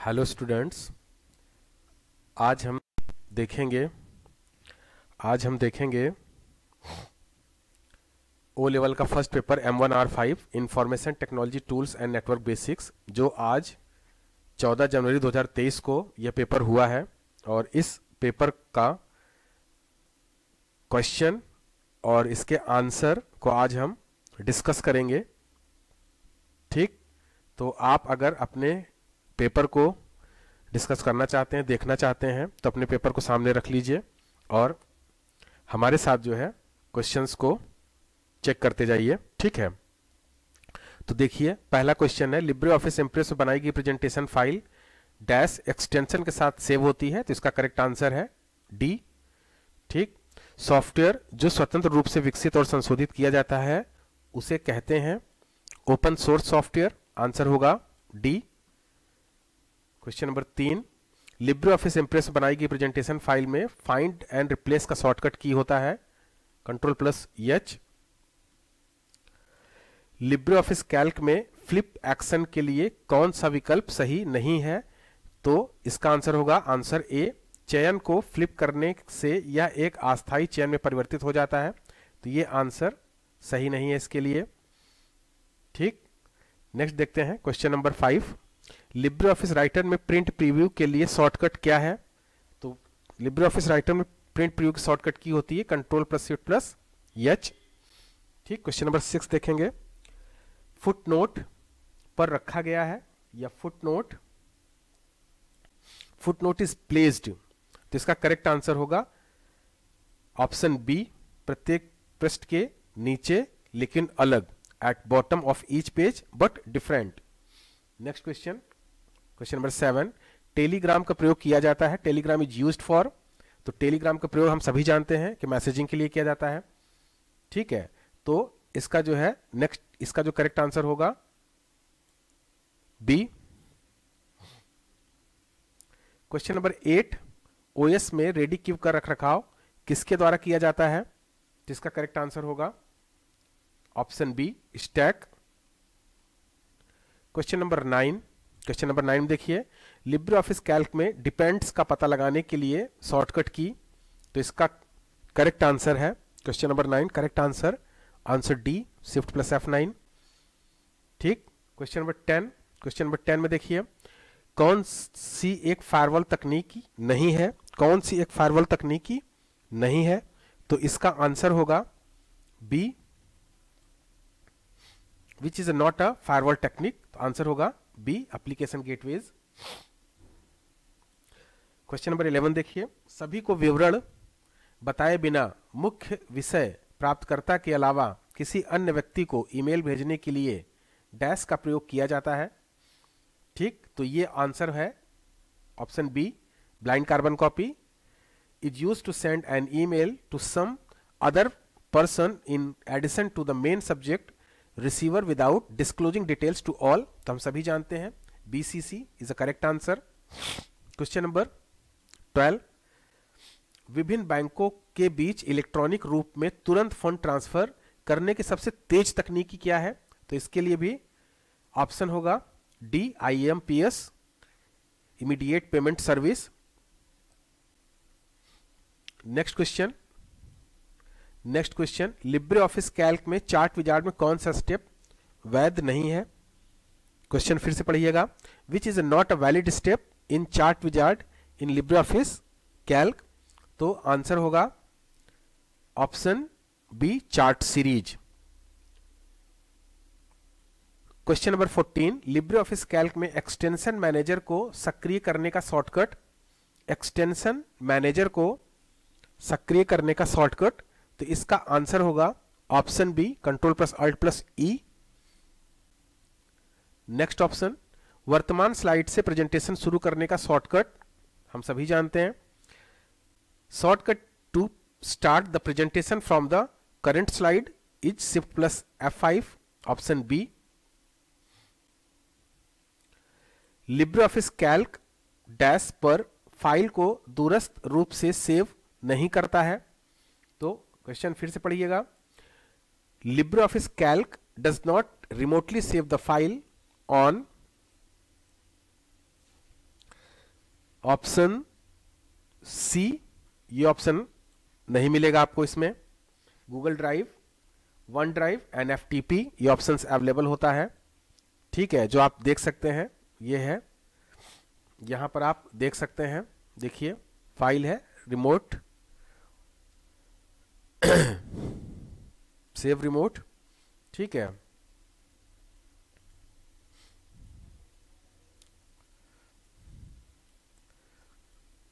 Hello students. आज हम देखेंगे आज हम देखेंगे ओ लेवल का first paper M1R5 information technology tools and network basics, जो आज 14 जनवरी 2023 को यह पेपर हुआ है। और इस पेपर का क्वेश्चन और इसके आंसर को आज हम डिस्कस करेंगे। ठीक, तो आप अगर अपने पेपर को डिस्कस करना चाहते हैं, देखना चाहते हैं, तो अपने पेपर को सामने रख लीजिए और हमारे साथ जो है क्वेश्चंस को चेक करते जाइए। ठीक है, तो देखिए पहला क्वेश्चन है, लिब्रे ऑफिस इम्प्रेस में बनाई गई प्रेजेंटेशन फाइल डैश एक्सटेंशन के साथ सेव होती है। तो इसका करेक्ट आंसर है डी। ठीक, सॉफ्टवेयर जो स्वतंत्र रूप से विकसित और संशोधित किया जाता है उसे कहते हैं ओपन सोर्स सॉफ्टवेयर। आंसर होगा D. Question number 3, Libre office impress में बनाई गई प्रेजेंटेशन फाइल में फाइंड एंड रिप्लेस का शॉर्टकट की होता है Ctrl+H। लिब्रे ऑफिस कैल्क में फ्लिप एक्शन के लिए कौन सा विकल्प सही नहीं है? तो इसका आंसर होगा आंसर ए। चयन को फ्लिप करने से यह एक अस्थायी चयन में परिवर्तित हो जाता है, तो ये आंसर सही नहीं है इसके लिए। ठीक, नेक्स्ट देखते हैं question number 5, Libre office writer में प्रिंट प्रीव्यू के लिए शॉर्टकट क्या है? तो लिब्रे ऑफिस राइटर में प्रिंट प्रीव्यू की शॉर्टकट की होती है Ctrl+Shift+H। ठीक, क्वेश्चन नंबर 6 देखेंगे, फुटनोट पर रखा गया है या फुटनोट इज प्लेस्ड। तो इसका करेक्ट आंसर होगा ऑप्शन बी, प्रत्येक पृष्ठ के नीचे लेकिन अलग, at bottom of each page but different. Next question, question number 7, Telegram का प्रयोग किया जाता है। Telegram is used for. तो टेलीग्राम का प्रयोग हम सभी जानते हैं कि मैसेजिंग के लिए किया जाता है। ठीक है, तो इसका जो है नेक्स्ट, इसका जो करेक्ट आंसर होगा बी। क्वेश्चन नंबर 8, ओएस में रेडी क्यू का रखरखाव किसके द्वारा किया जाता है? तो इसका करेक्ट आंसर होगा option B, stack. Question number 9 देखिए, लिब्रे ऑफिस कैल्क में डिपेंड्स का पता लगाने के लिए शॉर्टकट की। तो इसका करेक्ट आंसर है question number 9, correct answer D, Shift+F9। ठीक, क्वेश्चन नंबर 10 में देखिए, कौन सी एक फायरवॉल तकनीकी नहीं है? कौन सी एक फायरवॉल तकनीकी नहीं है? तो इसका आंसर होगा B, which is not a firewall technique. तो आंसर होगा B, application gateways. Question number 11 देखिए, सभी को विवरण बताए बिना मुख्य विषय प्राप्तकर्ता के अलावा किसी अन्य व्यक्ति को ईमेल भेजने के लिए डैश का प्रयोग किया जाता है। ठीक, तो ये आंसर है option B, blind carbon copy is use to send an email to some other person in addition to the main subject receiver without disclosing details to all. तो हम सभी जानते हैं BCC is a correct answer. Question number 12, विभिन्न बैंकों के बीच electronic रूप में तुरंत फंड ट्रांसफर करने की सबसे तेज तकनीकी क्या है? तो इसके लिए भी ऑप्शन होगा D, IMPS, immediate payment service. Next question, Libre office Calc में चार्ट विजार्ड में कौन सा स्टेप वैध नहीं है? क्वेश्चन फिर से पढ़िएगा, which is not a valid step in chart wizard in LibreOffice Calc. तो आंसर होगा option B, chart series. Question number 14, LibreOffice Calc में एक्सटेंशन मैनेजर को सक्रिय करने का शॉर्टकट। एक्सटेंशन मैनेजर को सक्रिय करने का शॉर्टकट, तो इसका आंसर होगा option B, Ctrl+Alt+E। Next option, वर्तमान स्लाइड से प्रेजेंटेशन शुरू करने का शॉर्टकट हम सभी जानते हैं, shortcut to start the presentation from the current slide is Shift+F5, option B. LibreOffice Calc dash पर फाइल को दूरस्थ रूप से सेव नहीं करता है। तो क्वेश्चन फिर से पढ़िएगा, LibreOffice Calc does not remotely save the file on option C, ये ऑप्शन नहीं मिलेगा आपको इसमें। Google Drive, OneDrive, NFTP ये ऑप्शंस अवेलेबल होता है। ठीक है, जो आप देख सकते हैं ये है, यहां पर आप देख सकते हैं, देखिए फाइल है रिमोट, सेव रिमोट। ठीक है,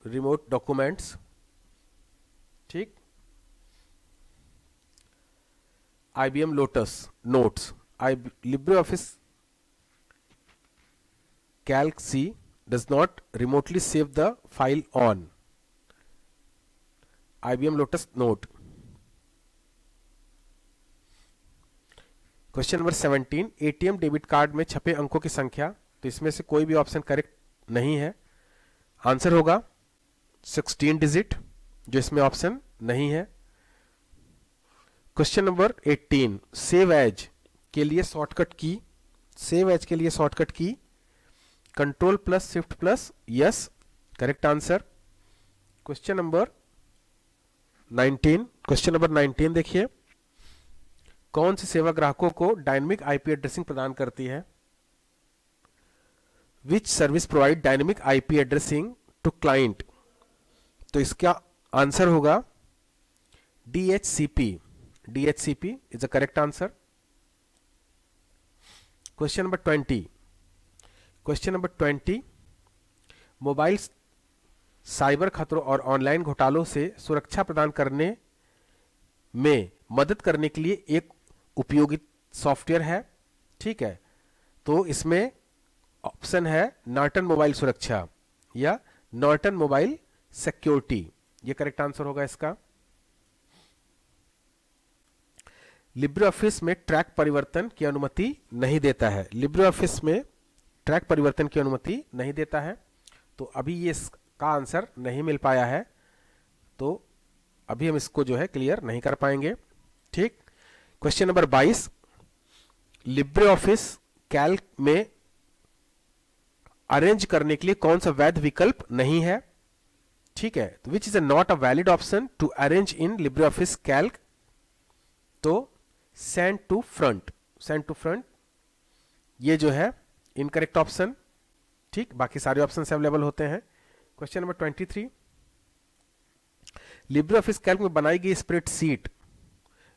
रिमोट डॉक्यूमेंट्स। ठीक, IBM lotus notes, LibreOffice Calc C does not remotely save the file on IBM lotus note. Question number 17, ATM debit card में छपे अंकों की संख्या, तो इसमें से कोई भी ऑप्शन करेक्ट नहीं है। आंसर होगा 16 डिजिट, जो इसमें ऑप्शन नहीं है। क्वेश्चन नंबर 18, सेव एज के लिए शॉर्टकट की, सेव एज के लिए शॉर्टकट की control plus shift plus yes, correct answer. Question number 19 देखिए, कौन सी सेवा ग्राहकों को डायनेमिक आईपी एड्रेसिंग प्रदान करती है? Which service provide dynamic IP addressing to client, तो इसका आंसर होगा DHCP। DHCP is the correct answer. Question number 20. Question number 20. Mobile cyber खतरों और ऑनलाइन घोटालों से सुरक्षा प्रदान करने में मदद करने के लिए एक उपयोगी सॉफ्टवेयर है। ठीक है, तो इसमें ऑप्शन है नॉर्टन मोबाइल सुरक्षा या नॉर्टन मोबाइल सिक्योरिटी, ये करेक्ट आंसर होगा इसका। लिब्रे ऑफिस में ट्रैक परिवर्तन की अनुमति नहीं देता है, लिब्रे ऑफिस में ट्रैक परिवर्तन की अनुमति नहीं देता है, तो अभी ये इसका आंसर नहीं मिल पाया है, तो अभी हम इसको जो है क्लियर नहीं कर पाएंगे। ठीक, question number 22, Libre office Calc में अरेंज करने के लिए कौन सा वैध विकल्प नहीं है? ठीक है, तो which is not a valid option to arrange in LibreOffice Calc, तो सेंड टू फ्रंट ये जो है इनकरेक्ट ऑप्शन। ठीक, बाकी सारे ऑप्शन अवेलेबल होते हैं। Question number 23, Libre office Calc में बनाई गई स्प्रेडशीट,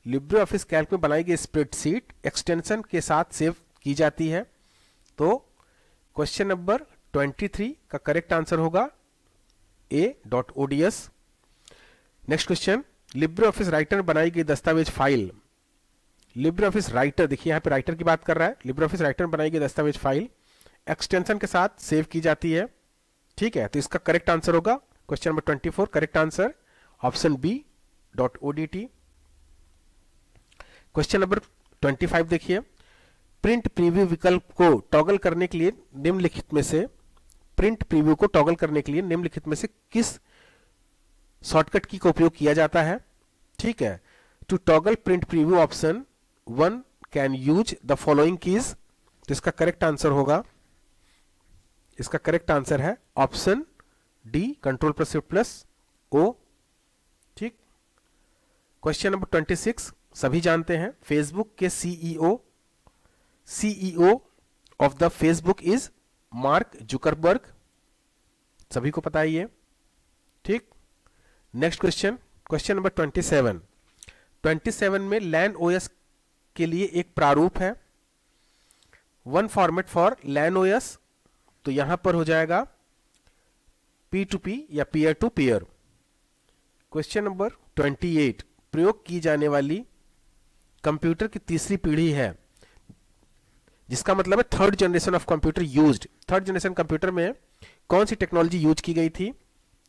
लिब्रे ऑफिस कैल्क में बनाई गई स्प्रेडशीट एक्सटेंशन के साथ सेव की जाती है, तो क्वेश्चन नंबर 23 का करेक्ट आंसर होगा A.ods। Next question, Libre office writer में बनाई गई दस्तावेज फाइल, लिब्रे ऑफिस राइटर, देखिए यहां पे राइटर की बात कर रहा है, लिब्रे ऑफिस राइटर में बनाई गई दस्तावेज फाइल एक्सटेंशन के साथ सेव की जाती है। ठीक है, तो इसका करेक्ट आंसर होगा question number 24, correct answer option B.odt। Question number 25 देखिए, प्रिंट प्रीव्यू विकल्प को टॉगल करने के लिए निम्नलिखित में से, प्रिंट प्रीव्यू को टॉगल करने के लिए निम्नलिखित में से किस शॉर्टकट की का उपयोग किया जाता है? ठीक है, to toggle print preview option 1 can use the following keys, तो इसका करेक्ट आंसर होगा, इसका करेक्ट आंसर है option D, control plus shift plus O। ठीक, क्वेश्चन नंबर 26, सभी जानते हैं फेसबुक के CEO of the Facebook is Mark Zuckerberg, सभी को पता है ये। ठीक, नेक्स्ट क्वेश्चन, क्वेश्चन नंबर 27 में लैन ओएस के लिए एक प्रारूप है, one format for LAN OS, तो यहां पर हो जाएगा P2P या peer to peer. Question number 28, प्रयोग की जाने वाली कंप्यूटर की तीसरी पीढ़ी है, जिसका मतलब है third generation of computer used, third generation computer में कौन सी टेक्नोलॉजी यूज की गई थी?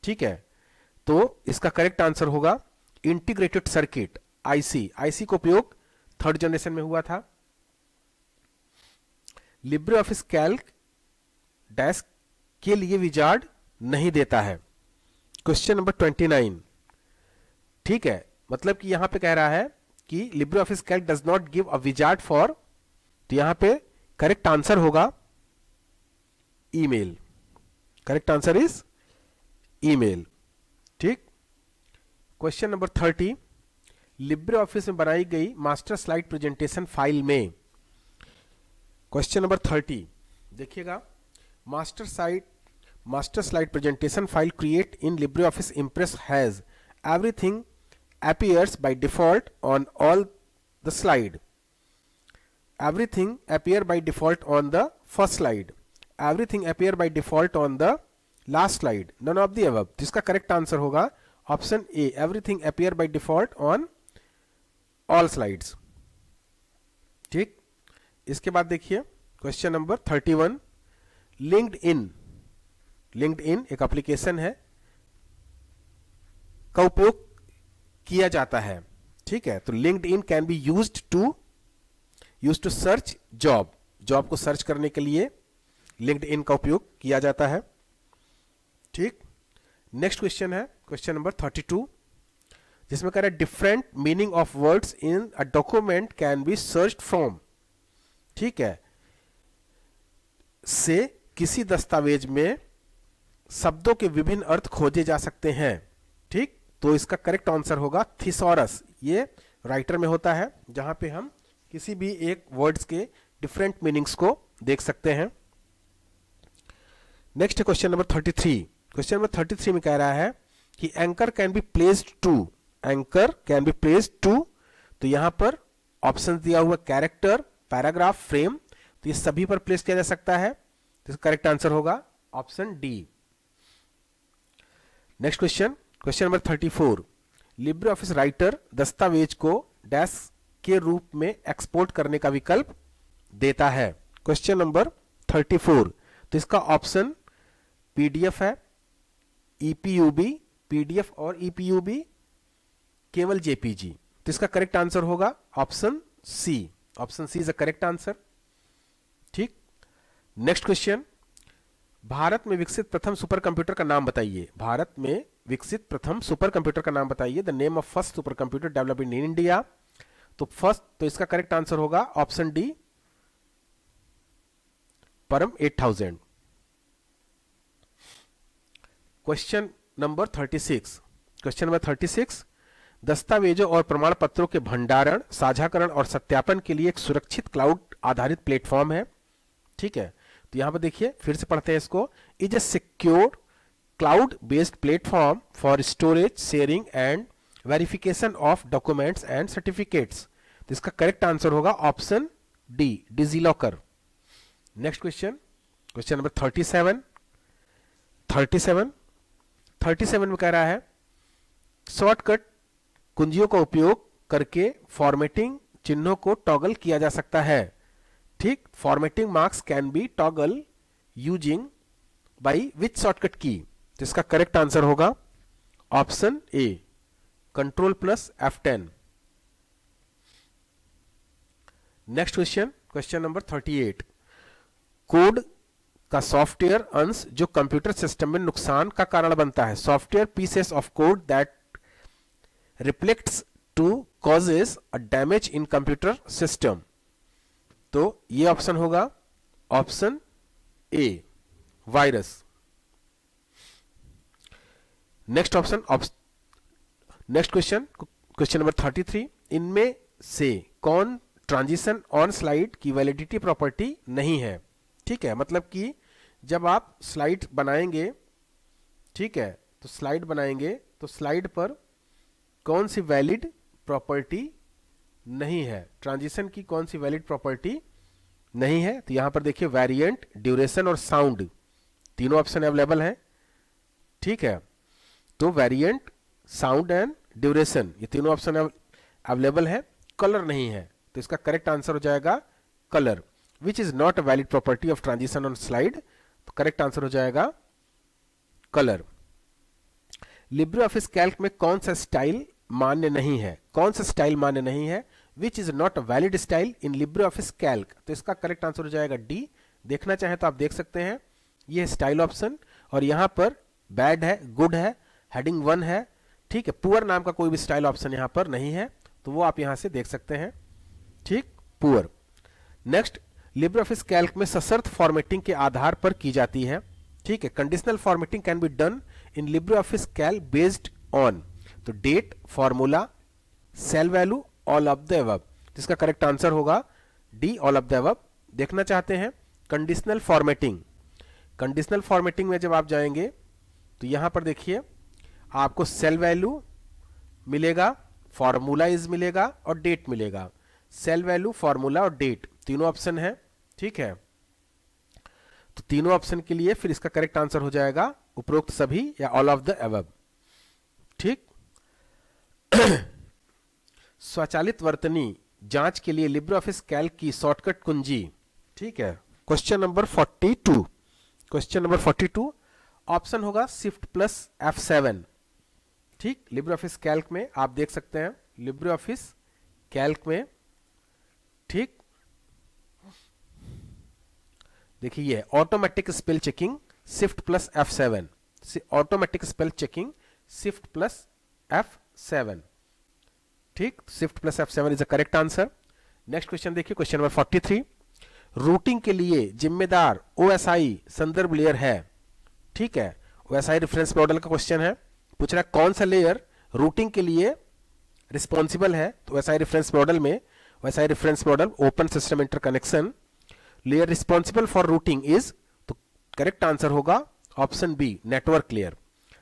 ठीक है, तो इसका करेक्ट आंसर होगा इंटीग्रेटेड सर्किट, आईसी का उपयोग थर्ड जनरेशन में हुआ था। लिब्रे ऑफिस कैल्क डैश के लिए विजार्ड नहीं देता है। क्वेश्चन नंबर 29, ठीक है, मतलब कि यहां पे कह रहा है कि Libre office Calc does not give a wizard for, तो यहां पे करेक्ट आंसर होगा email, correct answer is email. ठीक। क्वेश्चन नंबर 30, लिब्रे ऑफिस में बनाई गई मास्टर स्लाइड प्रेजेंटेशन फाइल में, क्वेश्चन नंबर 30 देखिएगा, master slide presentation file create in LibreOffice impress has everything appears by default on all the slide. Everything appear by default on the first slide. Everything appear by default on the last slide. None of the above. जिसका correct answer होगा option A, everything appear by default on all slides. ठीक। इसके बाद देखिए question number 31, LinkedIn एक application है का उपयोग किया जाता है। ठीक है, तो LinkedIn can be used to search job को सर्च करने के लिए लिंक्डइन का उपयोग किया जाता है। ठीक। नेक्स्ट क्वेश्चन है क्वेश्चन नंबर 32, जिसमें कह रहा है different meaning of words in a document can be searched from. ठीक है, से किसी दस्तावेज में शब्दों के विभिन्न अर्थ खोजे जा सकते हैं। ठीक, तो इसका करेक्ट आंसर होगा थिसॉरस। ये राइटर में होता है जहां पे हम किसी भी एक वर्ड्स के डिफरेंट मीनिंग्स को देख सकते हैं। Next question number 33। Question number 33 में कह रहा है कि anchor can be placed to, तो यहां पर ऑप्शन दिया हुआ कैरेक्टर, पैराग्राफ, फ्रेम, तो ये सभी पर प्लेस किया जा सकता है, तो इसका करेक्ट आंसर होगा option D. Next question number 34, Libre office writer दस्तावेज को डैश के रूप में एक्सपोर्ट करने का विकल्प देता है। क्वेश्चन नंबर 34, तो इसका ऑप्शन पीडीएफ है, ईपीयूबी, पीडीएफ और ईपीयूबी, केवल जेपीजी, तो इसका करेक्ट आंसर होगा option C. Option C is the correct answer. ठीक। नेक्स्ट क्वेश्चन, भारत में विकसित प्रथम सुपर कंप्यूटर का नाम बताइए। भारत में विकसित प्रथम सुपर कंप्यूटर का नाम बताइए। The name of first super computer developed in India, तो इसका करेक्ट आंसर होगा ऑप्शन डी, परम 8000। क्वेश्चन नंबर 36, दस्तावेजों और प्रमाण पत्रों के भंडारण, साझाकरण और सत्यापन के लिए एक सुरक्षित क्लाउड आधारित प्लेटफॉर्म है। ठीक है, तो यहां पर देखिए, फिर से पढ़ते हैं इसको, is a secure cloud based platform for storage, sharing and verification of documents and certificates, तो इसका करेक्ट आंसर होगा option D, DigiLocker. Next question number 37 में कह रहा है शॉर्टकट कुंजियों का उपयोग करके फॉर्मेटिंग चिन्हों को टॉगल किया जा सकता है। ठीक, formatting marks can be toggle using by which shortcut की, तो इसका करेक्ट आंसर होगा ऑप्शन ए, control plus F10। Next question number 38, code का सॉफ्टवेयर अंश जो कंप्यूटर सिस्टम में नुकसान का कारण बनता है। Software pieces of code that reflects to causes a damage in computer system, तो ये ऑप्शन होगा option A, virus. Next question number 33, इनमें से कौन ट्रांजिशन ऑन स्लाइड की वैलिडिटी प्रॉपर्टी नहीं है। ठीक है, मतलब कि जब आप स्लाइड बनाएंगे, ठीक है, तो स्लाइड बनाएंगे तो स्लाइड पर कौन सी वैलिड प्रॉपर्टी नहीं है, ट्रांजिशन की कौन सी वैलिड प्रॉपर्टी नहीं है, तो यहां पर देखिए वेरिएंट, ड्यूरेशन और साउंड, तीनों ऑप्शन अवेलेबल हैं। ठीक है, तो वेरिएंट, साउंड एंड ड्यूरेशन, ये तीनों ऑप्शन अवेलेबल है। कलर नहीं है, तो इसका करेक्ट आंसर हो जाएगा colour, which is not a valid property of transition on slide, तो करेक्ट आंसर हो जाएगा कलर। लिब्रे ऑफिस कैल्क में कौन सा स्टाइल मान्य नहीं है, कौन सा स्टाइल मान्य नहीं है, which is not a valid style in LibreOffice Calc, तो इसका करेक्ट आंसर हो जाएगा डी। देखना चाहे तो आप देख सकते हैं, ये स्टाइल ऑप्शन, और यहां पर बैड है, गुड है, हेडिंग 1 है। ठीक है, पुअर नाम का कोई भी स्टाइल ऑप्शन यहां पर नहीं है, तो वो आप यहां से देख सकते हैं। ठीक, poor. Next, Libre office Calc में सशर्त फॉर्मेटिंग के आधार पर की जाती है। ठीक है। Conditional formatting can be done in LibreOffice Calc based on, तो date, formula, cell value, all of the above. जिसका करेक्ट आंसर होगा D, all of the above. देखना चाहते हैं कंडीशनल फॉर्मेटिंग। कंडीशनल फॉर्मेटिंग में जब आप जाएंगे तो यहां पर देखिए आपको सेल वैल्यू मिलेगा, फॉर्मूला इज मिलेगा और डेट मिलेगा। सेल वैल्यू, फॉर्मूला और डेट तीनों ऑप्शन है, ठीक है। तो तीनों ऑप्शन के लिए फिर इसका करेक्ट आंसर हो जाएगा उपरोक्त सभी या ऑल ऑफ द अबव, ठीक। स्वचालित वर्तनी जांच के लिए लिब्रे ऑफिस कैल्क की शॉर्टकट कुंजी, ठीक है। Question number 42, question number 42 option होगा शिफ्ट प्लस F7, ठीक। लिब्रे ऑफिस कैल्क में आप देख सकते हैं, लिब्रे ऑफिस कैल्क में, ठीक, देखिए ये automatic spell checking shift plus F7, automatic spell checking shift plus F7, ठीक। Shift plus F7 is the correct answer. Next question देखिए, क्वेश्चन नंबर 43 रूटिंग के लिए जिम्मेदार OSI संदर्भ लेयर है, ठीक है। OSI रेफरेंस मॉडल का क्वेश्चन है, पूछ रहा है कौन सा लेयर रूटिंग के लिए रिस्पॉन्सिबल है। तो OSI रेफरेंस मॉडल में, OSI reference model open system interconnection layer responsible for routing is, तो करेक्ट आंसर होगा option B, network layer.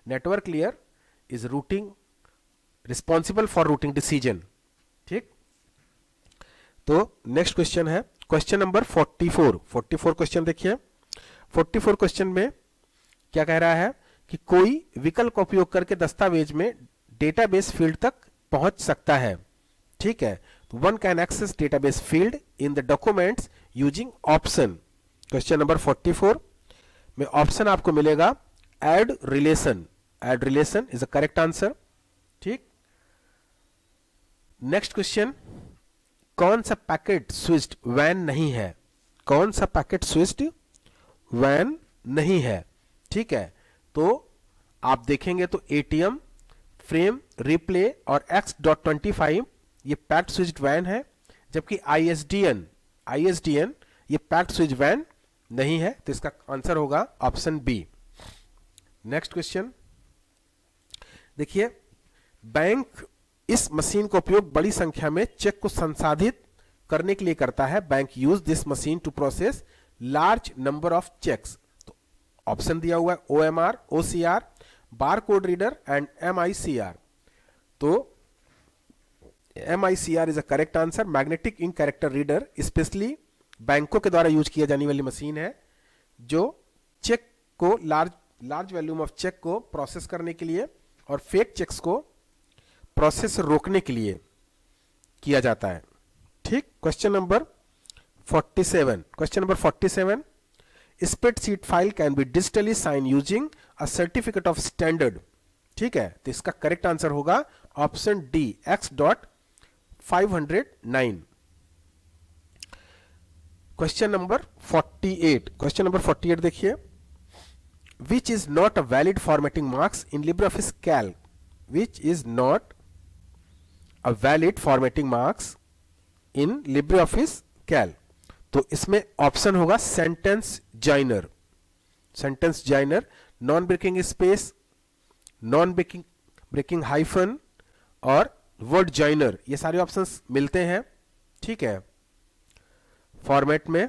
Network layer is routing responsible for routing decision, ठीक। तो next question है question number 44। 44 question देखिए, 44 question में क्या कह रहा है कि कोई विकल्प का उपयोग करके दस्तावेज में डेटाबेस फील्ड तक पहुंच सकता है, ठीक है। तो one can access database field in the documents using option. Question number 44 में ऑप्शन आपको मिलेगा add relation, add relation is a correct answer, ठीक। नेक्स्ट क्वेश्चन, कौन सा पैकेट स्विच्ड वैन नहीं है, कौन सा पैकेट स्विच्ड वैन नहीं है, ठीक है। तो आप देखेंगे तो ATM, फ्रेम, रिप्ले और X.25 ये पैक्ड स्विच्ड वैन है, जबकि ISDN ये पैक्ड स्विच वैन नहीं है। तो इसका आंसर होगा ऑप्शन बी। नेक्स्ट क्वेश्चन देखिए, बैंक इस मशीन का उपयोग बड़ी संख्या में चेक को संसाधित करने के लिए करता है। Bank use this machine to process large number of cheques. तो ऑप्शन दिया हुआ है OMR, OCR, bar code reader and MICR। तो MICR is a correct answer. Magnetic ink character reader specially बैंकों के द्वारा यूज किया जाने वाली मशीन है, जो चेक को लार्ज वॉल्यूम ऑफ चेक को प्रोसेस करने के लिए और फेक चेक्स को प्रोसेस रोकने के लिए किया जाता है, ठीक। Question number 47, question number 47 spreadsheet file can be digitally sign using a certificate of standard, ठीक है। तो इसका करेक्ट आंसर होगा option D, X.509। Question number 48, question number 48 देखिए, which is not a valid formatting marks in LibreOffice Calc, which is not a valid formatting marks in LibreOffice Calc. तो इसमें option होगा sentence joiner, sentence joiner, non breaking space, non breaking hyphen और word joiner. ये सारे options मिलते हैं, ठीक है, फॉर्मेट में।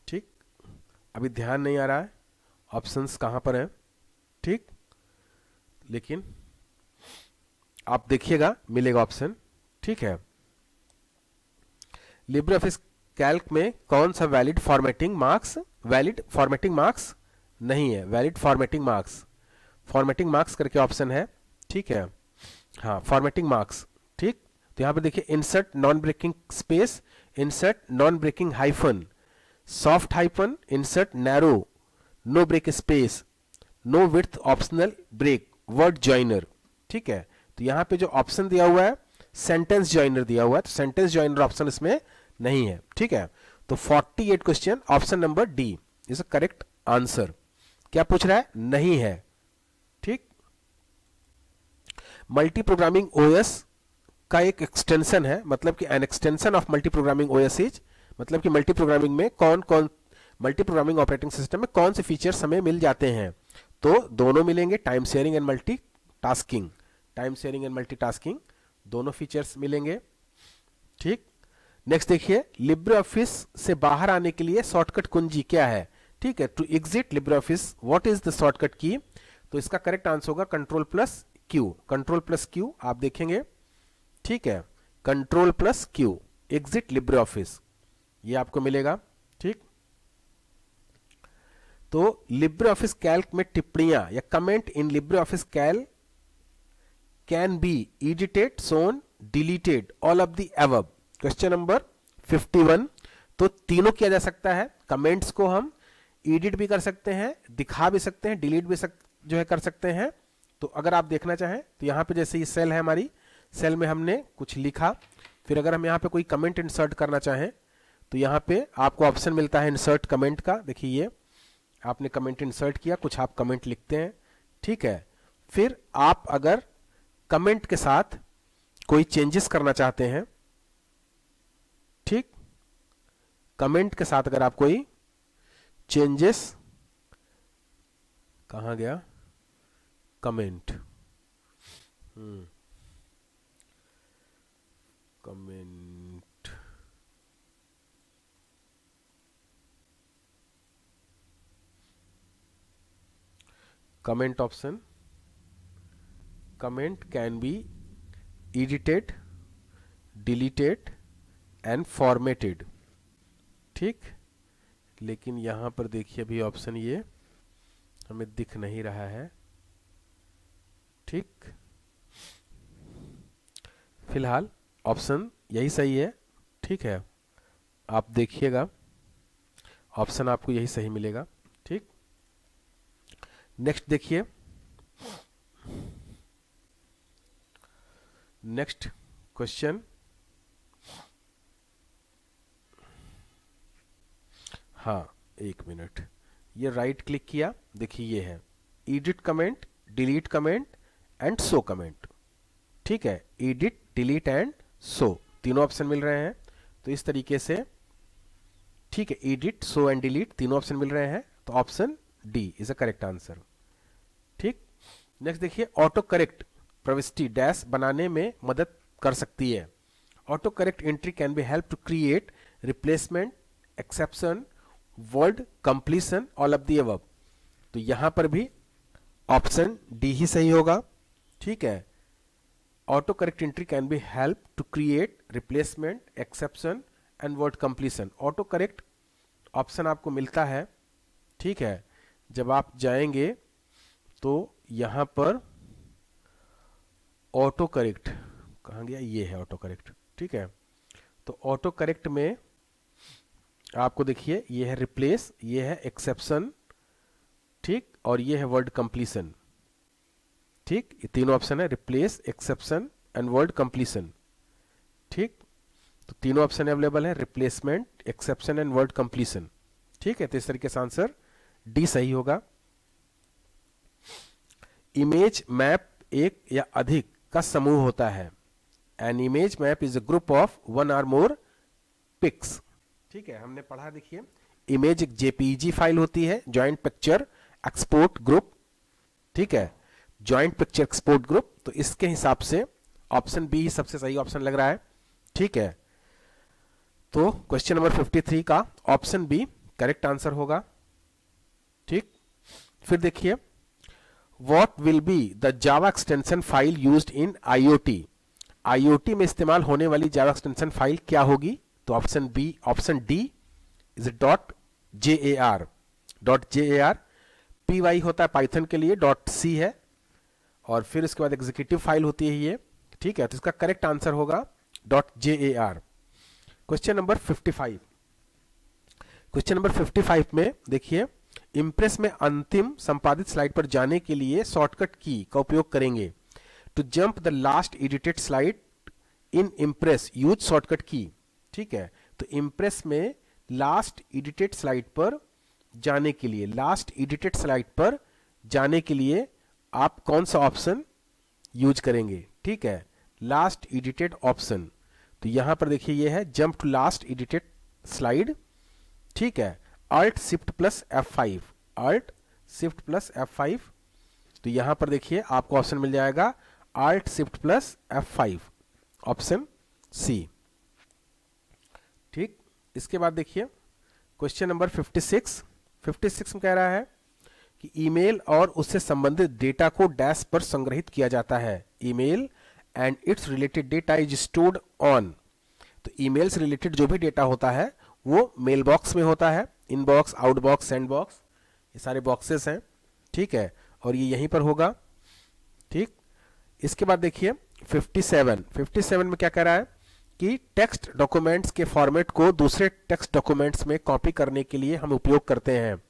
ठीक, अभी ध्यान नहीं आ रहा है ऑप्शंस कहां पर है, ठीक, लेकिन आप देखिएगा मिलेगा ऑप्शन, ठीक है। लिब्रियोफिस कैल्क में कौन सा valid formatting marks, valid formatting marks नहीं है, valid formatting marks, formatting marks करके ऑप्शन है, ठीक है, हाँ फॉर्मेटिंग मार्क्स, ठीक। तो यहां पे देखिए insert non breaking space, insert non breaking hyphen, soft hyphen, insert narrow, no break space, no width optional break, word joiner, ठीक है। तो यहां पे जो ऑप्शन दिया हुआ है सेंटेंस जॉइनर दिया हुआ है, तो सेंटेंस जॉइनर ऑप्शन इसमें नहीं है, ठीक है। तो 48 question option number D is a correct answer. क्या पूछ रहा है? नहीं है। ठीक, मल्टी प्रोग्रामिंग ओएस का एक एक्सटेंशन है, मतलब कि an extension of multi programming OS is, मतलब कि मल्टी प्रोग्रामिंग में मल्टी प्रोग्रामिंग ऑपरेटिंग सिस्टम में कौन से फीचर्स हमें मिल जाते हैं? तो दोनों मिलेंगे, time sharing and multitasking, time sharing and multitasking दोनों फीचर्स मिलेंगे। ठीक, नेक्स्ट देखिए, लिब्रे ऑफिस से बाहर आने के लिए शॉर्टकट कुंजी क्या है? ठीक है, to exit LibreOffice what is the shortcut की? तो इसका करेक्ट आंसर होगा control plus Q. Control plus Q आप देखेंगे, ठीक है, control plus Q, exit LibreOffice, ये आपको मिलेगा। ठीक, तो लिब्रे ऑफिस कैल्क में टिप्पणियां या comment in LibreOffice Calc can be edited, shown, deleted, all of the above. Question number 51, तो तीनों किया जा सकता है। कमेंट्स को हम एडिट भी कर सकते हैं, दिखा भी सकते हैं, डिलीट भी जो है कर सकते हैं। तो अगर आप देखना चाहें तो यहाँ पे जैसे ये सेल है हमारी, सेल में हमने कुछ लिखा, फिर अगर हम यहाँ पे कोई कमेंट इंसर्ट करना चाहें तो यहाँ पे आपको ऑप्शन मिलता है इंसर्ट कमेंट का। देखिए ये आपने कमेंट इंसर्ट किया, कुछ आप कमेंट लिखते हैं, ठीक है। फिर आप अगर कमेंट के साथ कोई चेंजेस करना चाहते हैं, ठीक, कमेंट के साथ अगर आप कोई चेंजेस, कहां गया comment, comment, comment option, comment can be edited, deleted and formatted. ठीक, लेकिन यहां पर देखिए अभी ऑप्शन ये हमें दिख नहीं रहा है। ठीक, फिलहाल ऑप्शन यही सही है, ठीक है, आप देखिएगा ऑप्शन आपको यही सही मिलेगा। ठीक, नेक्स्ट देखिए, नेक्स्ट क्वेश्चन, हाँ एक मिनट, ये राइट क्लिक किया, देखिए ये है edit comment, delete comment and show comment. ठीक है, एडिट, डिलीट एंड शो तीनों ऑप्शन मिल रहे हैं। तो इस तरीके से, ठीक है, एडिट, शो एंड डिलीट तीनों ऑप्शन मिल रहे हैं, तो option D is a correct answer. ठीक, नेक्स्ट देखिए, ऑटो करेक्ट प्रविष्टि डैश बनाने में मदद कर सकती है। Autocorrect entry can be help to create replacement, exception, word completion, all of the above. तो यहां पर भी ऑप्शन डी ही सही होगा। ठीक है, autocorrect entry can be help to create replacement, exception and word completion. Autocorrect option आपको मिलता है, ठीक है, जब आप जाएंगे तो यहां पर ऑटो करेक्ट कहां गया, ये है ऑटो करेक्ट। ठीक है, तो ऑटो करेक्ट में आपको देखिए ये है रिप्लेस, ये है एक्सेप्शन, ठीक, और ये है वर्ड कंप्लीशन। ठीक, ये तीनों ऑप्शन है, replace, exception and word completion. ठीक, तो तीनों ऑप्शन अवेलेबल है, replacement, exception and word completion. ठीक है, तो इस तरीके से आंसर डी सही होगा। इमेज मैप एक या अधिक का समूह होता है। An image map is a group of one और मोर पिक्स। ठीक है, हमने पढ़ा, देखिए इमेज एक जेपीईजी फाइल होती है, जॉइंट पिक्चर एक्सपोर्ट ग्रुप। ठीक है, जॉइंट पिक्चर एक्सपोर्ट ग्रुप, तो इसके हिसाब से ऑप्शन बी सबसे सही ऑप्शन लग रहा है। ठीक है, तो क्वेश्चन नंबर 53 का ऑप्शन बी करेक्ट आंसर होगा। ठीक, फिर देखिए, what will be the Java extension file used in IoT. IoT में इस्तेमाल होने वाली जावा एक्सटेंशन फाइल क्या होगी? तो option B, option D is .jar, .jar, py होता है पाइथन के लिए, .c है, और फिर इसके बाद एग्जीक्यूटिव फाइल होती है ये। ठीक है, तो इसका करेक्ट आंसर होगा .jar। Question number 55, question number 55 में देखिए, इंप्रेस में अंतिम संपादित स्लाइड पर जाने के लिए शॉर्टकट की का उपयोग करेंगे। To jump the last edited slide in Impress use shortcut key. ठीक है, तो इंप्रेस में लास्ट एडिटेड स्लाइड पर जाने के लिए, लास्ट एडिटेड स्लाइड पर जाने के लिए आप कौन सा ऑप्शन यूज करेंगे? ठीक है, लास्ट एडिटेड ऑप्शन। तो यहां पर देखिए ये है jump to last edited slide. ठीक है, Alt Shift plus F5, Alt Shift plus F5। तो यहां पर देखिए आपको ऑप्शन मिल जाएगा Alt Shift plus F5, option C. ठीक, इसके बाद देखिए क्वेश्चन नंबर 56 में कह रहा है कि ईमेल और उससे संबंधित डेटा को डैश पर संग्रहित किया जाता है। Email and it's related data is stored on. तो ईमेल से रिलेटेड जो भी डेटा होता है वो मेल बॉक्स में होता है, इनबॉक्स, आउटबॉक्स, सेंड बॉक्स, ये सारे बॉक्सेस हैं। ठीक है, और ये यहीं पर होगा। ठीक, इसके बाद देखिए 57 में क्या कह रहा है कि टेक्स्ट डॉक्यूमेंट्स के फॉर्मेट को दूसरे टेक्स्ट डॉक्यूमेंट्स में कॉपी करने के लिए हम उपयोग करते हैं।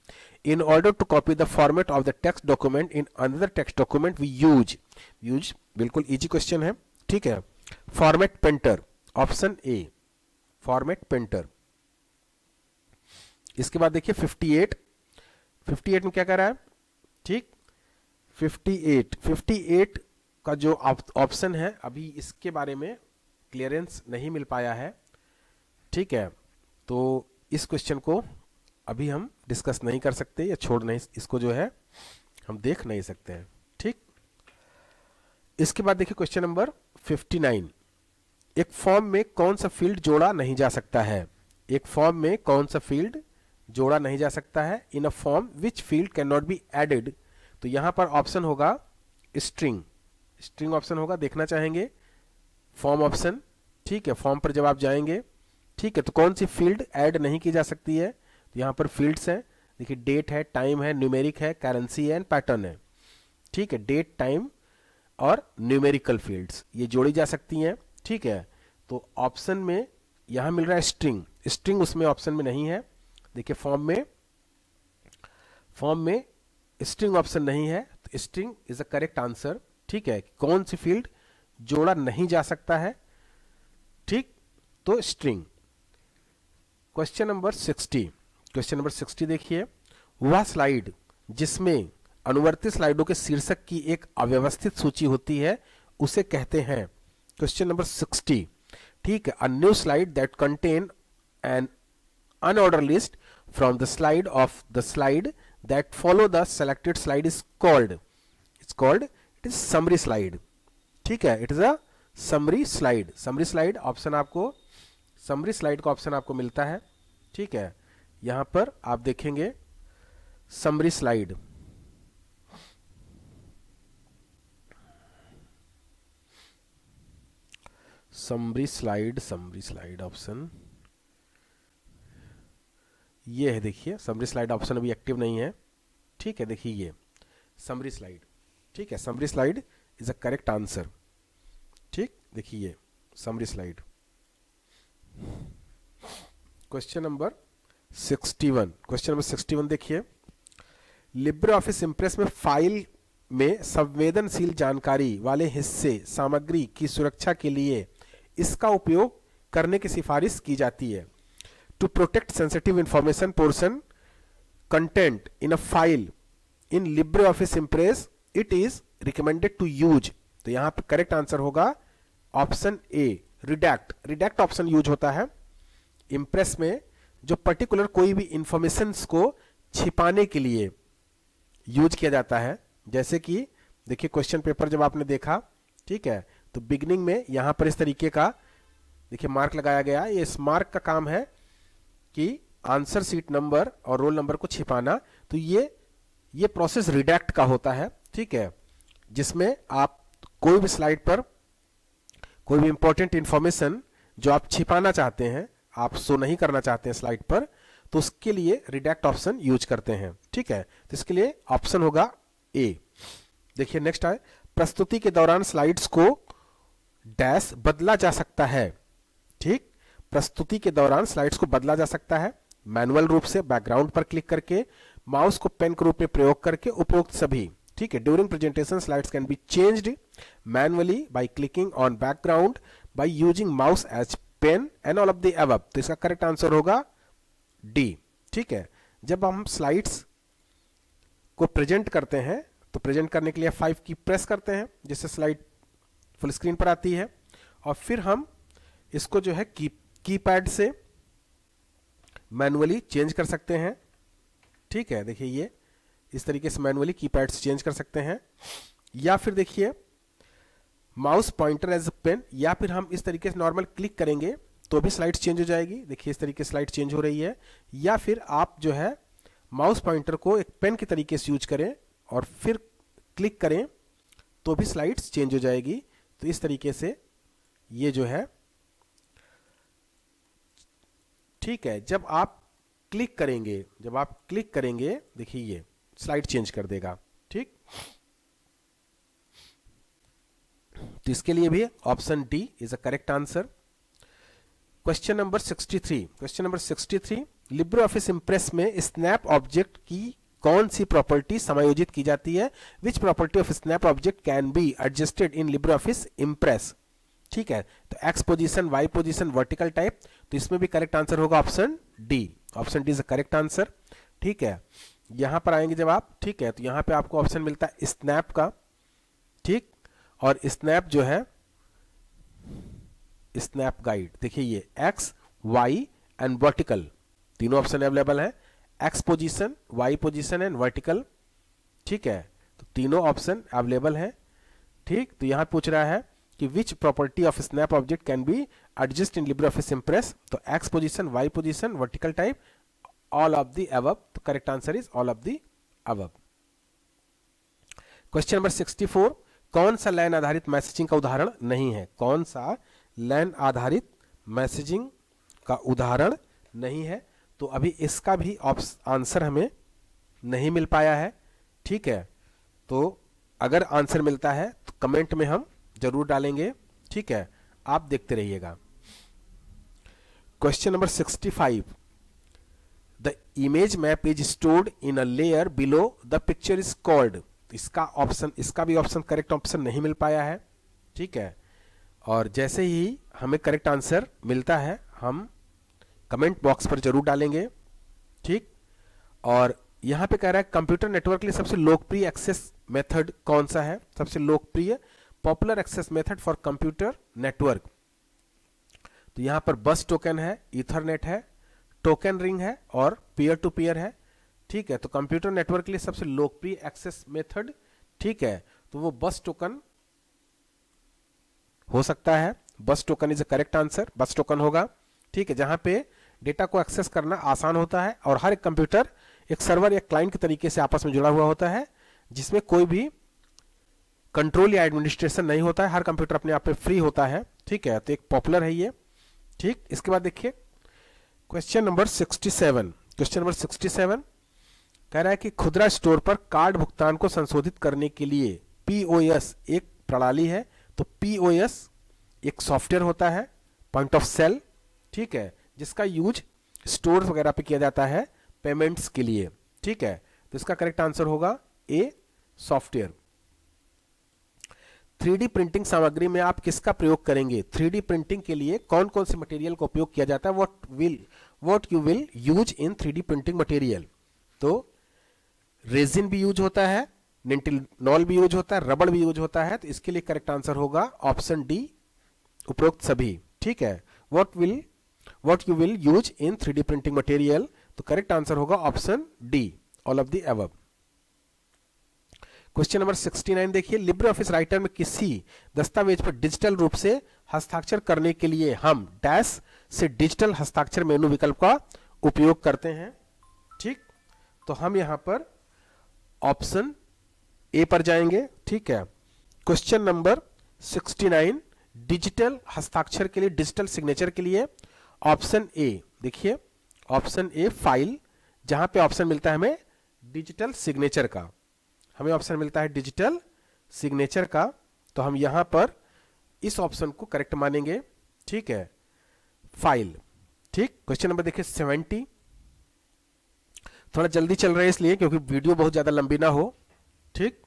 In order to copy the format of the text document in another text document we use, बिल्कुल इजी क्वेश्चन है। ठीक है, format painter, option A, format painter. इसके बाद देखिए 58 में क्या कह रहा है? ठीक, 58 का जो ऑप्शन है अभी इसके बारे में क्लियरेंस नहीं मिल पाया है। ठीक है, तो इस क्वेश्चन को अभी हम डिस्कस नहीं कर सकते या छोड़ नहीं, इसको जो है हम देख नहीं सकते हैं। ठीक, इसके बाद देखिए क्वेश्चन नंबर 59, एक फॉर्म में कौन सा फील्ड जोड़ा नहीं जा सकता है? एक फॉर्म में कौन सा फील्ड जोड़ा नहीं जा सकता है? In a form which field can not be added. तो यहां पर ऑप्शन होगा स्ट्रिंग ऑप्शन होगा, देखना चाहेंगे फॉर्म ऑप्शन। ठीक है, फॉर्म पर जब आप जाएंगे, ठीक है, तो कौन सी फील्ड ऐड नहीं की जा सकती है? तो यहां पर फील्ड्स हैं, देखिए डेट है, टाइम है, न्यूमेरिक है, करेंसी है, पैटर्न है। ठीक है, डेट, टाइम और न्यूमेरिकल फील्ड्स ये जोड़ी जा सकती हैं। ठीक है, तो ऑप्शन में यहां मिल रहा है स्ट्रिंग उसमें ऑप्शन में नहीं है। देखिए फॉर्म में स्ट्रिंग ऑप्शन नहीं है, तो string is a correct answer. ठीक है, कौन सी फील्ड जोड़ा नहीं जा सकता है? ठीक, तो स्ट्रिंग। क्वेश्चन नंबर 60 देखिए, वह स्लाइड जिसमें अनुवर्ती स्लाइडों के शीर्षक की एक अव्यवस्थित सूची होती है उसे कहते हैं। Question number 60। ठीक है, a new slide that contain an unordered list from the slide of the slide that follow the selected slide is called it is summary slide। ठीक है, it is a summary slide option आपको summary slide का option आपको मिलता है। ठीक है, यहां पर आप देखेंगे summary slide, ऑप्शन ये है। देखिए समरी स्लाइड ऑप्शन अभी एक्टिव नहीं है। ठीक है, देखिए ये समरी स्लाइड। ठीक है, summary slide is a correct answer. ठीक, देखिए ये समरी स्लाइड। क्वेश्चन नंबर 61 देखिए, लिब्रे ऑफिस इंप्रेस में फाइल में संवेदनशील जानकारी वाले हिस्से सामग्री की सुरक्षा के लिए इसका उपयोग करने की सिफारिश की जाती है। To protect sensitive information portion content in a file in LibreOffice Impress, it is recommended to use। तो यहां पर करेक्ट आंसर होगा ऑप्शन ए, रिडैक्ट ऑप्शन यूज होता है इंप्रेस में जो पर्टिकुलर कोई भी इंफॉर्मेशंस को छिपाने के लिए यूज किया जाता है। जैसे कि देखिए क्वेश्चन पेपर जब आपने देखा, ठीक है, तो बिगनिंग में यहां पर इस तरीके का देखिए मार्क लगाया गया। ये इस मार्क का काम है कि आंसर सीट नंबर और रोल नंबर को छिपाना। तो ये प्रोसेस रिडैक्ट का होता है। ठीक है, जिसमें आप कोई भी स्लाइड पर कोई भी इंपॉर्टेंट इंफॉर्मेशन जो आप छिपाना चाहते हैं, आप शो नहीं करना चाहते हैं स्लाइड पर, तो उसके लिए रिडैक्ट ऑप्शन यूज करते हैं। ठीक है, तो इसके लिए ऑप्शन होगा ए। देखिए नेक्स्ट है, प्रस्तुति के दौरान स्लाइड्स को डैश बदला जा सकता है। ठीक, प्रस्तुति के दौरान स्लाइड्स को बदला जा सकता है मैनुअल रूप से, बैकग्राउंड पर क्लिक करके, माउस को पेन के रूप में प्रयोग करके, उपरोक्त सभी। ठीक है, during presentation slides can be changed manually by clicking on background by using mouse as pen and all of the above. तो इसका करेक्ट आंसर होगा डी। ठीक है, जब हम स्लाइड्स को प्रेजेंट करते हैं तो प्रेजेंट करने के लिए F5 की प्रेस करते हैं, जिससे स्लाइड फुल स्क्रीन पर आती है। और फिर हम इसको जो है कीपैड से मैनुअली चेंज कर सकते हैं। ठीक है, देखिए ये इस तरीके से मैनुअली कीपैड से चेंज कर सकते हैं, या फिर देखिए mouse pointer as a pen, या फिर हम इस तरीके से नॉर्मल क्लिक करेंगे तो भी स्लाइड चेंज हो जाएगी। देखिए इस तरीके से स्लाइड चेंज हो रही है। या फिर आप जो है माउस पॉइंटर को एक पेन के तरीके से यूज करें और फिर क्लिक करें तो भी स्लाइड्स चेंज हो जाएगी। तो इस तरीके से ये जो है, ठीक है, जब आप क्लिक करेंगे देखिए ये स्लाइड चेंज कर देगा। ठीक, तो इसके लिए भी option D is a correct answer. Question number 63 LibreOffice Impress में स्नैप ऑब्जेक्ट की कौन सी प्रॉपर्टी समायोजित की जाती है? Which property of snap object can be adjusted in LibreOffice Impress? ठीक है, तो x position, Y position, vertical type, तो इसमें भी करेक्ट आंसर होगा option D. Option D is a correct answer. ठीक है, यहां पर आएंगे जब आप, ठीक है, तो यहां पे आपको ऑप्शन मिलता है स्नैप का। ठीक, और स्नैप जो है स्नैप गाइड, देखिए ये एक्स, वाई एंड वर्टिकल तीनों ऑप्शन अवेलेबल है। X position, Y position and vertical. ठीक है, तो तीनों ऑप्शन अवेलेबल है। ठीक, तो यहां पूछ रहा है कि which property of snap object can be adjust in LibreOffice Impress? तो x position, Y position, vertical type, all of the above. तो correct answer is all of the above. Question number 64 कौन सा line आधारित messaging का उदाहरण नहीं है? कौन सा लाइन आधारित मैसेजिंग का उदाहरण नहीं है? तो अभी इसका भी आंसर हमें नहीं मिल पाया है। ठीक है, तो अगर आंसर मिलता है तो कमेंट में हम जरूर डालेंगे। ठीक है, आप देखते रहिएगा। Question number 65 the image map is stored in a layer below the picture is called. इसका भी ऑप्शन करेक्ट ऑप्शन नहीं मिल पाया है। ठीक है, और जैसे ही हमें करेक्ट आंसर मिलता है हम कमेंट बॉक्स पर जरूर डालेंगे। ठीक, और यहां पे कह रहा है कंप्यूटर नेटवर्क के लिए सबसे लोकप्रिय एक्सेस मेथड कौन सा है? सबसे लोकप्रिय popular access method for computer network, तो यहां पर बस टोकन है, ईथरनेट है, टोकन रिंग है और पीयर टू पीयर है। ठीक है, तो कंप्यूटर नेटवर्क के लिए सबसे लोकप्रिय एक्सेस मेथड, ठीक है, तो वो बस टोकन हो सकता है। बस token is a correct answer, बस टोकन होगा। ठीक है, जहां पे डेटा को एक्सेस करना आसान होता है और हर एक कंप्यूटर एक सर्वर या क्लाइंट के तरीके से आपस में जुड़ा हुआ होता है, जिसमें कोई भी कंट्रोल या एडमिनिस्ट्रेशन नहीं होता है, हर कंप्यूटर अपने आप पे फ्री होता है। ठीक है, तो एक पॉपुलर है ये। ठीक, इसके बाद देखिए क्वेश्चन नंबर 67 कह रहा है कि खुदरा स्टोर पर कार्ड भुगतान को संशोधित करने के लिए पीओएस एक प्रणाली है। तो पीओएस एक सॉफ्टवेयर होता है, पॉइंट ऑफ सेल, ठीक है, जिसका यूज स्टोर वगैरह पे किया जाता है पेमेंट्स के लिए। ठीक है, तो इसका करेक्ट आंसर होगा ए, सॉफ्टवेयर। 3D प्रिंटिंग सामग्री में आप किसका प्रयोग करेंगे? 3D प्रिंटिंग के लिए कौन कौन से मटेरियल का उपयोग किया जाता है? What you will use in 3D printing material? तो रेजिन भी यूज होता है, निटिनॉल भी यूज होता है, रबड़ भी यूज होता है, तो इसके लिए करेक्ट आंसर होगा ऑप्शन डी, उपरोक्त सभी। ठीक है, what you will use in 3D printing material, तो करेक्ट आंसर होगा option D, all of the above. Question number 69 देखिए, लिब्रे ऑफिस राइटर में किसी दस्तावेज पर डिजिटल रूप से हस्ताक्षर करने के लिए हम डैश से डिजिटल हस्ताक्षर मेनू विकल्प का उपयोग करते हैं। ठीक, तो हम यहां पर ऑप्शन ए पर जाएंगे। ठीक है, क्वेश्चन नंबर 69 डिजिटल हस्ताक्षर के लिए, डिजिटल सिग्नेचर के लिए ऑप्शन ए, देखिए ऑप्शन ए फाइल, जहां पे ऑप्शन मिलता है हमें डिजिटल सिग्नेचर का, हमें ऑप्शन मिलता है डिजिटल सिग्नेचर का, तो हम यहां पर इस ऑप्शन को करेक्ट मानेंगे। ठीक है, फाइल। ठीक, क्वेश्चन नंबर देखिए 70, थोड़ा जल्दी चल रहा है इसलिए क्योंकि वीडियो बहुत ज्यादा लंबी ना हो। ठीक,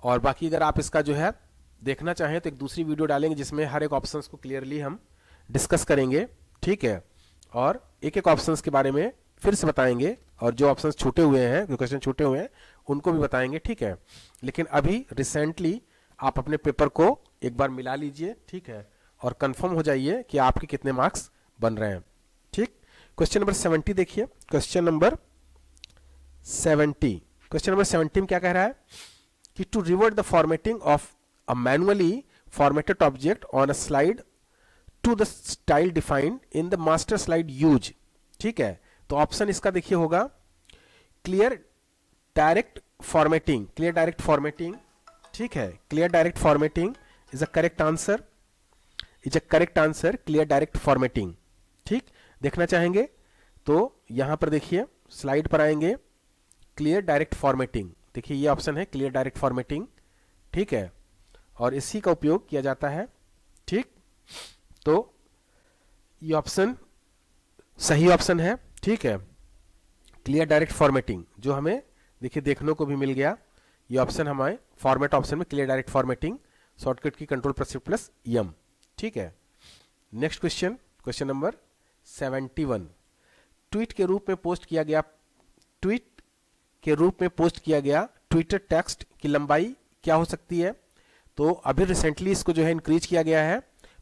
और बाकी अगर आप इसका जो है देखना चाहें तो एक दूसरी वीडियो डालेंगे जिसमें हर एक ऑप्शंस को क्लियरली हम डिस्कस करेंगे। ठीक है, और एक एक ऑप्शंस के बारे में फिर से बताएंगे और जो ऑप्शंस छूटे हुए हैं, जो क्वेश्चन छूटे हुए हैं उनको भी बताएंगे, ठीक है। लेकिन अभी रिसेंटली आप अपने पेपर को एक बार मिला लीजिए, ठीक है, और कंफर्म हो जाइए कि आपके कितने मार्क्स बन रहे हैं, ठीक। क्वेश्चन नंबर 70 देखिए, क्वेश्चन नंबर 70, क्वेश्चन नंबर 70 में क्या कह रहा है कि to revert the formatting of a manually formatted object on a slide to the style defined in the master slide use, ठीक है। तो ऑप्शन इसका देखिए होगा clear direct formatting, clear direct formatting, ठीक है, clear direct formatting is a correct answer, is a correct answer, clear direct formatting, ठीक। देखना चाहेंगे तो यहां पर देखिए स्लाइड पर आएंगे, क्लियर डायरेक्ट फॉर्मेटिंग, देखिए ये ऑप्शन है क्लियर डायरेक्ट फॉर्मेटिंग, ठीक है, और इसी का उपयोग किया जाता है, ठीक। तो ये ऑप्शन सही ऑप्शन है, ठीक है, क्लियर डायरेक्ट फॉर्मेटिंग, जो हमें देखिए देखने को भी मिल गया। ये ऑप्शन हमारे फॉर्मेट ऑप्शन में क्लियर डायरेक्ट फॉर्मेटिंग, शॉर्टकट की control plus shift plus M, ठीक है। Next question, question number 71, tweet के रूप में पोस्ट किया गया, ट्वीट के रूप में पोस्ट किया गया ट्विटर टेक्स्ट की लंबाई क्या हो सकती है। तो अभी रिसेंटली इसको जो है इंक्रीज किया गया है,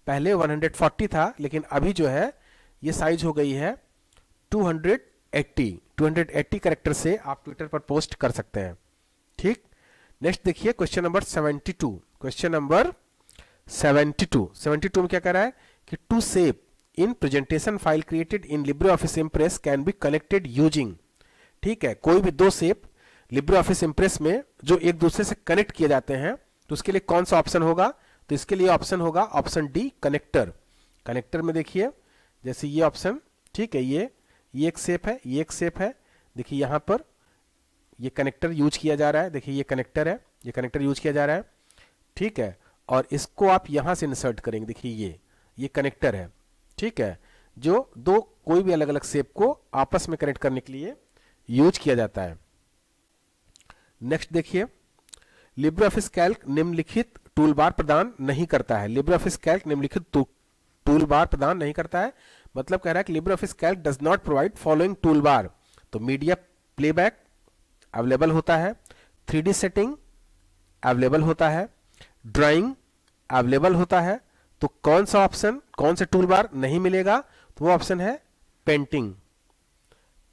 पहले 140 था, लेकिन अभी जो है ये साइज हो गई है 280 कैरेक्टर से आप ट्विटर पर पोस्ट कर सकते हैं, ठीक। नेक्स्ट देखिए क्वेश्चन नंबर 72, क्वेश्चन नंबर 72 में क्या कह रहा है कि to save in presentation file created in LibreOffice Impress can be connected using, ठीक है, कोई भी दो शेप लिब्रे ऑफिस इम्प्रेस में जो एक दूसरे से कनेक्ट किए जाते हैं, तो उसके लिए कौन सा ऑप्शन होगा। तो इसके लिए ऑप्शन होगा ऑप्शन डी, कनेक्टर। कनेक्टर में देखिए जैसे ये ऑप्शन, ठीक है, ये एक शेप है, ये एक शेप है, देखिए यहां पर ये कनेक्टर यूज किया जा रहा है, देखिए ये कनेक्टर है, ये कनेक्टर यूज किया जा रहा है, ठीक है, और इसको आप यहां से इंसर्ट करेंगे, देखिए ये कनेक्टर है, ठीक है, जो दो कोई भी अलग अलग शेप को आपस में कनेक्ट करने के लिए यूज किया जाता है। नेक्स्ट देखिए, लिब्रे ऑफिस कैल्क निम्नलिखित टूलबार प्रदान नहीं करता है, लिब्रे ऑफिस कैल्क निम्नलिखित टूलबार प्रदान नहीं करता है, मतलब कह रहा है कि Libre office Calc does not provide following toolbar. तो मीडिया प्लेबैक अवेलेबल होता है, 3D सेटिंग अवेलेबल होता है, ड्राइंग अवेलेबल होता है, तो कौन सा ऑप्शन, कौन से टूलबार नहीं मिलेगा, तो वो ऑप्शन है painting.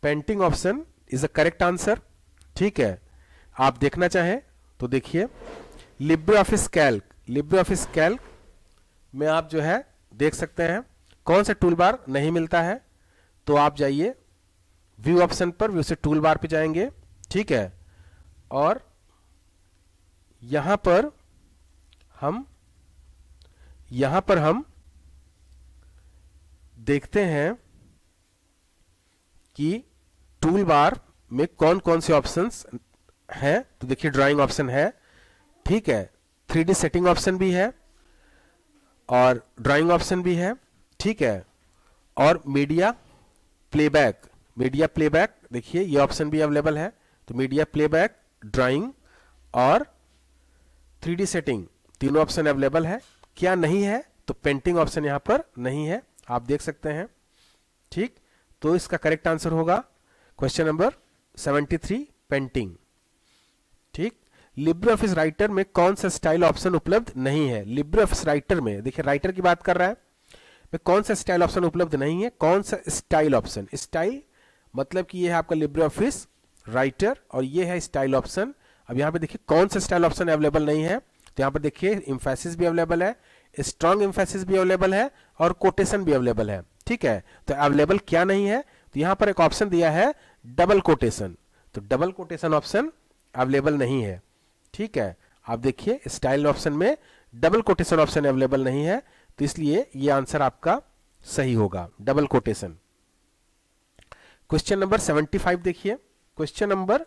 Painting option is a correct answer, ठीक है। आप देखना चाहें तो देखिए लिब्रे ऑफिस कैल्क में आप जो है देख सकते हैं कौन से टूलबार नहीं मिलता है। तो आप जाइए व्यू ऑप्शन पर, व्यू से टूलबार पे जाएंगे, ठीक है, और यहां पर हम देखते हैं कि टूलबार में कौन कौन से ऑप्शंस हैं। तो देखिए ड्राइंग ऑप्शन है, ठीक है, 3D सेटिंग ऑप्शन भी है और ड्राइंग ऑप्शन भी है, ठीक है, और मीडिया प्लेबैक देखिए ये ऑप्शन भी अवेलेबल है। तो मीडिया प्लेबैक, ड्राइंग और 3D सेटिंग तीनों ऑप्शन अवेलेबल है। क्या नहीं है, तो पेंटिंग ऑप्शन यहां पर नहीं है, आप देख सकते हैं, ठीक। तो इसका करेक्ट आंसर होगा क्वेश्चन नंबर 73, पेंटिंग, ठीक। लिब्रे ऑफिस राइटर में कौन सा स्टाइल ऑप्शन उपलब्ध नहीं है। लिब्रे ऑफिस राइटर में देखिए राइटर की बात कर रहा है, में कौन सा स्टाइल ऑप्शन उपलब्ध नहीं है, कौन सा स्टाइल ऑप्शन, स्टाइल मतलब कि ये है आपका लिब्रे ऑफिस राइटर और ये है स्टाइल ऑप्शन। अब यहाँ पे देखिए कौन सा स्टाइल ऑप्शन अवेलेबल नहीं है, तो यहाँ पर देखिए एम्फेसिस भी अवेलेबल है, स्ट्रॉन्ग एम्फेसिस भी अवेलेबल है और कोटेशन भी अवेलेबल है, ठीक है। तो अवेलेबल क्या नहीं है, तो यहाँ पर एक ऑप्शन दिया है डबल कोटेशन, तो डबल कोटेशन ऑप्शन अवेलेबल नहीं है, ठीक है। आप देखिए स्टाइल ऑप्शन में डबल कोटेशन ऑप्शन अवेलेबल नहीं है, तो इसलिए ये आंसर आपका सही होगा, डबल कोटेशन। क्वेश्चन नंबर 75 देखिए, क्वेश्चन नंबर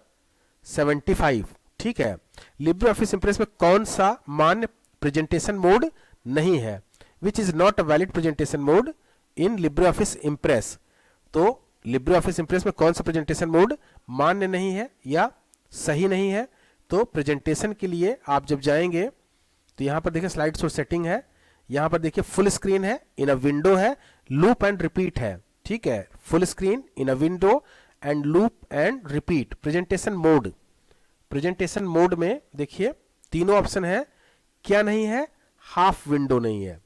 75, ठीक है। लिब्रे ऑफिस इंप्रेस में कौन सा मान्य प्रेजेंटेशन मोड नहीं है, which is not a valid presentation mode in LibreOffice Impress. तो लिब्रे ऑफिस इंप्रेस में कौन सा प्रेजेंटेशन मोड मान्य नहीं है या सही नहीं है। तो प्रेजेंटेशन के लिए आप जब जाएंगे तो यहां पर देखिए स्लाइड शो सेटिंग है, यहां पर देखिए फुल स्क्रीन है, इन अ विंडो है, लूप एंड रिपीट है, ठीक है। Full screen, in a window and loop and repeat. Presentation mode, presentation mode में देखिए तीनों ऑप्शन है, क्या नहीं है, हाफ विंडो नहीं है,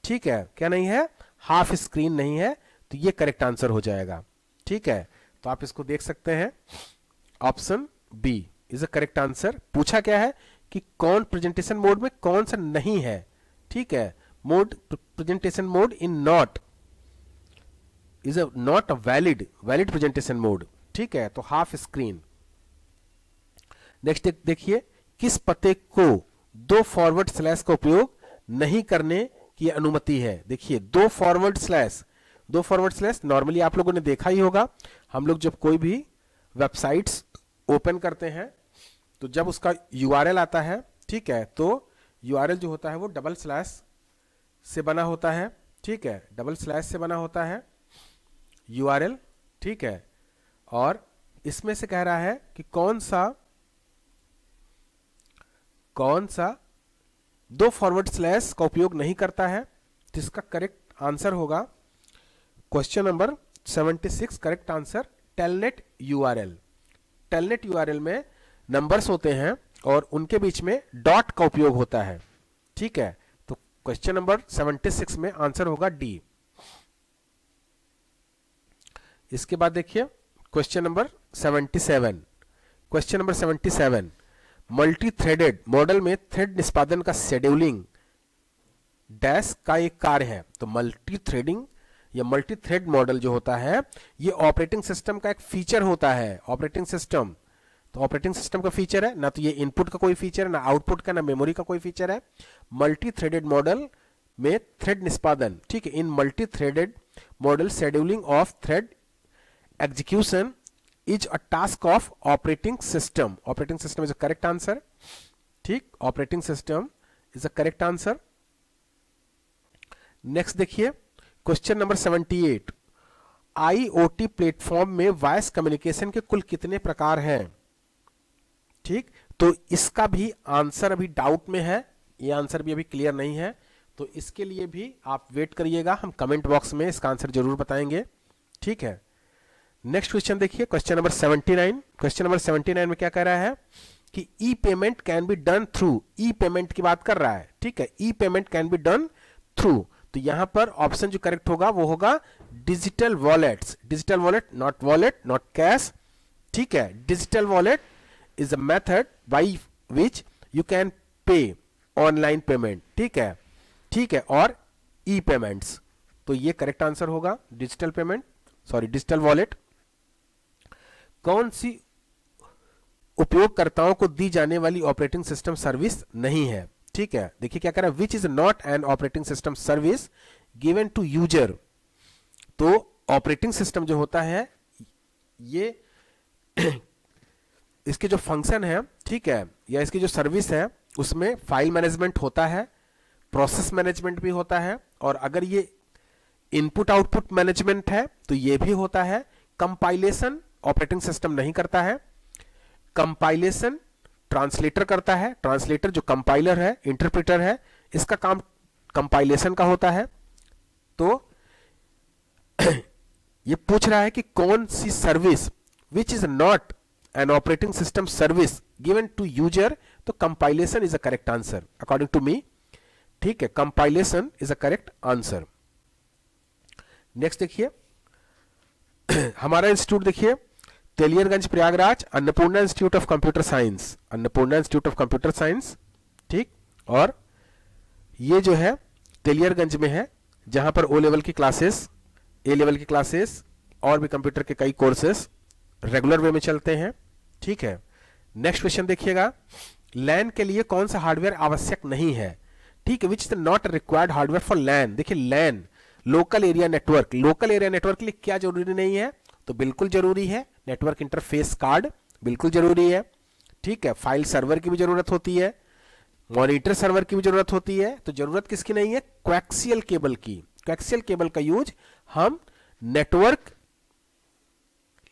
ठीक है, क्या नहीं है, हाफ स्क्रीन नहीं है, तो ये करेक्ट आंसर हो जाएगा, ठीक है। तो आप इसको देख सकते हैं, option B is a correct answer. पूछा क्या है कि कौन प्रेजेंटेशन मोड में कौन सा नहीं है, ठीक है, mode presentation mode in not is a not a valid presentation mode, ठीक है, तो हाफ स्क्रीन। नेक्स्ट देखिए, किस पते को दो फॉरवर्ड स्लैश का उपयोग नहीं करने की अनुमति है। देखिए दो फॉरवर्ड स्लैश नॉर्मली आप लोगों ने देखा ही होगा, हम लोग जब कोई भी वेबसाइट्स ओपन करते हैं तो जब उसका यूआरएल आता है, ठीक है, तो यूआरएल जो होता है वो डबल स्लैश से बना होता है, ठीक है, डबल स्लैश से बना होता है यूआरएल, ठीक है। और इसमें से कह रहा है कि कौन सा दो फॉरवर्ड स्लैश का उपयोग नहीं करता है, जिसका करेक्ट आंसर होगा question number 76। Correct answer telnet URL. Telnet URL में नंबर्स होते हैं और उनके बीच में डॉट का उपयोग होता है, ठीक है, तो क्वेश्चन नंबर 76 में आंसर होगा डी। इसके बाद देखिए question number 77। Multi threaded model में थ्रेड निष्पादन का शेड्यूलिंग डैश का एक कार्य है। तो मल्टी थ्रेडिंग या मल्टी थ्रेड मॉडल जो होता है ये ऑपरेटिंग सिस्टम का एक फीचर होता है। ऑपरेटिंग सिस्टम, तो ऑपरेटिंग सिस्टम का फीचर है ना, तो ये इनपुट का कोई फीचर है, ना आउटपुट का, ना मेमोरी का कोई फीचर है। मल्टी थ्रेडेड मॉडल में थ्रेड निष्पादन, ठीक है, in multi threaded model scheduling of thread execution is a task of operating system. Operating system is a correct answer, ठीक, operating system is a correct answer. Next देखिए question number 78। IoT platform में voice communication के कुल कितने प्रकार हैं, ठीक, तो इसका भी आंसर अभी डाउट में है, ये आंसर भी अभी क्लियर नहीं है, तो इसके लिए भी आप वेट करिएगा, हम कमेंट बॉक्स में इसका आंसर जरूर बताएंगे, ठीक है। नेक्स्ट क्वेश्चन देखिए क्वेश्चन नंबर 79। क्वेश्चन नंबर 79 में क्या कह रहा है कि e payment can be done through, e payment की बात कर रहा है, ठीक है, e payment can be done through, तो यहां पर ऑप्शन जो करेक्ट होगा वो होगा digital wallets. Digital wallet not cash, ठीक है, digital wallet is a method by which you can pay online payment, ठीक है, ठीक है, और ई पेमेंट्स, तो ये करेक्ट आंसर होगा डिजिटल वॉलेट। कौन सी उपयोगकर्ताओं को दी जाने वाली ऑपरेटिंग सिस्टम सर्विस नहीं है, ठीक है, देखिए क्या कह रहा है, which is not an operating system service given to user. तो ऑपरेटिंग सिस्टम जो होता है ये इसके जो फंक्शन है, ठीक है, या इसकी जो सर्विस है उसमें फाइल मैनेजमेंट होता है, प्रोसेस मैनेजमेंट भी होता है, और अगर ये इनपुट आउटपुट मैनेजमेंट है तो ये भी होता है। कंपाइलेशन ऑपरेटिंग सिस्टम नहीं करता है, कंपाइलेशन ट्रांसलेटर करता है, ट्रांसलेटर जो कंपाइलर है, इंटरप्रेटर है, इसका काम कंपाइलेशन का होता है। तो ये पूछ रहा है कि कौन सी service which is not an operating system service given to user, तो compilation is a correct answer according to me, ठीक है, compilation is a correct answer. Next देखिए हमारा इंस्टीट्यूट देखिए Teliarganj Prayagraj, Annapurna institute of computer science, Annapurna institute of computer science, ठीक, और ये जो है तेलियरगंज में है, जहां पर ओ लेवल की क्लासेस, ए लेवल की क्लासेस और भी कंप्यूटर के कई कोर्सेस रेगुलर वे में चलते हैं, ठीक है। नेक्स्ट क्वेश्चन देखिएगा, लैन के लिए कौन सा हार्डवेयर आवश्यक नहीं है, ठीक है, which is not required hardware for LAN. देखिए LAN local area network, local area network के लिए क्या जरूरी नहीं है, तो बिल्कुल जरूरी है, नेटवर्क इंटरफेस कार्ड बिल्कुल जरूरी है, ठीक है, फाइल सर्वर की भी जरूरत होती है, मॉनिटर सर्वर की भी जरूरत होती है, तो जरूरत किसकी नहीं है, कोएक्सियल केबल की। कोएक्सियल केबल का यूज हम नेटवर्क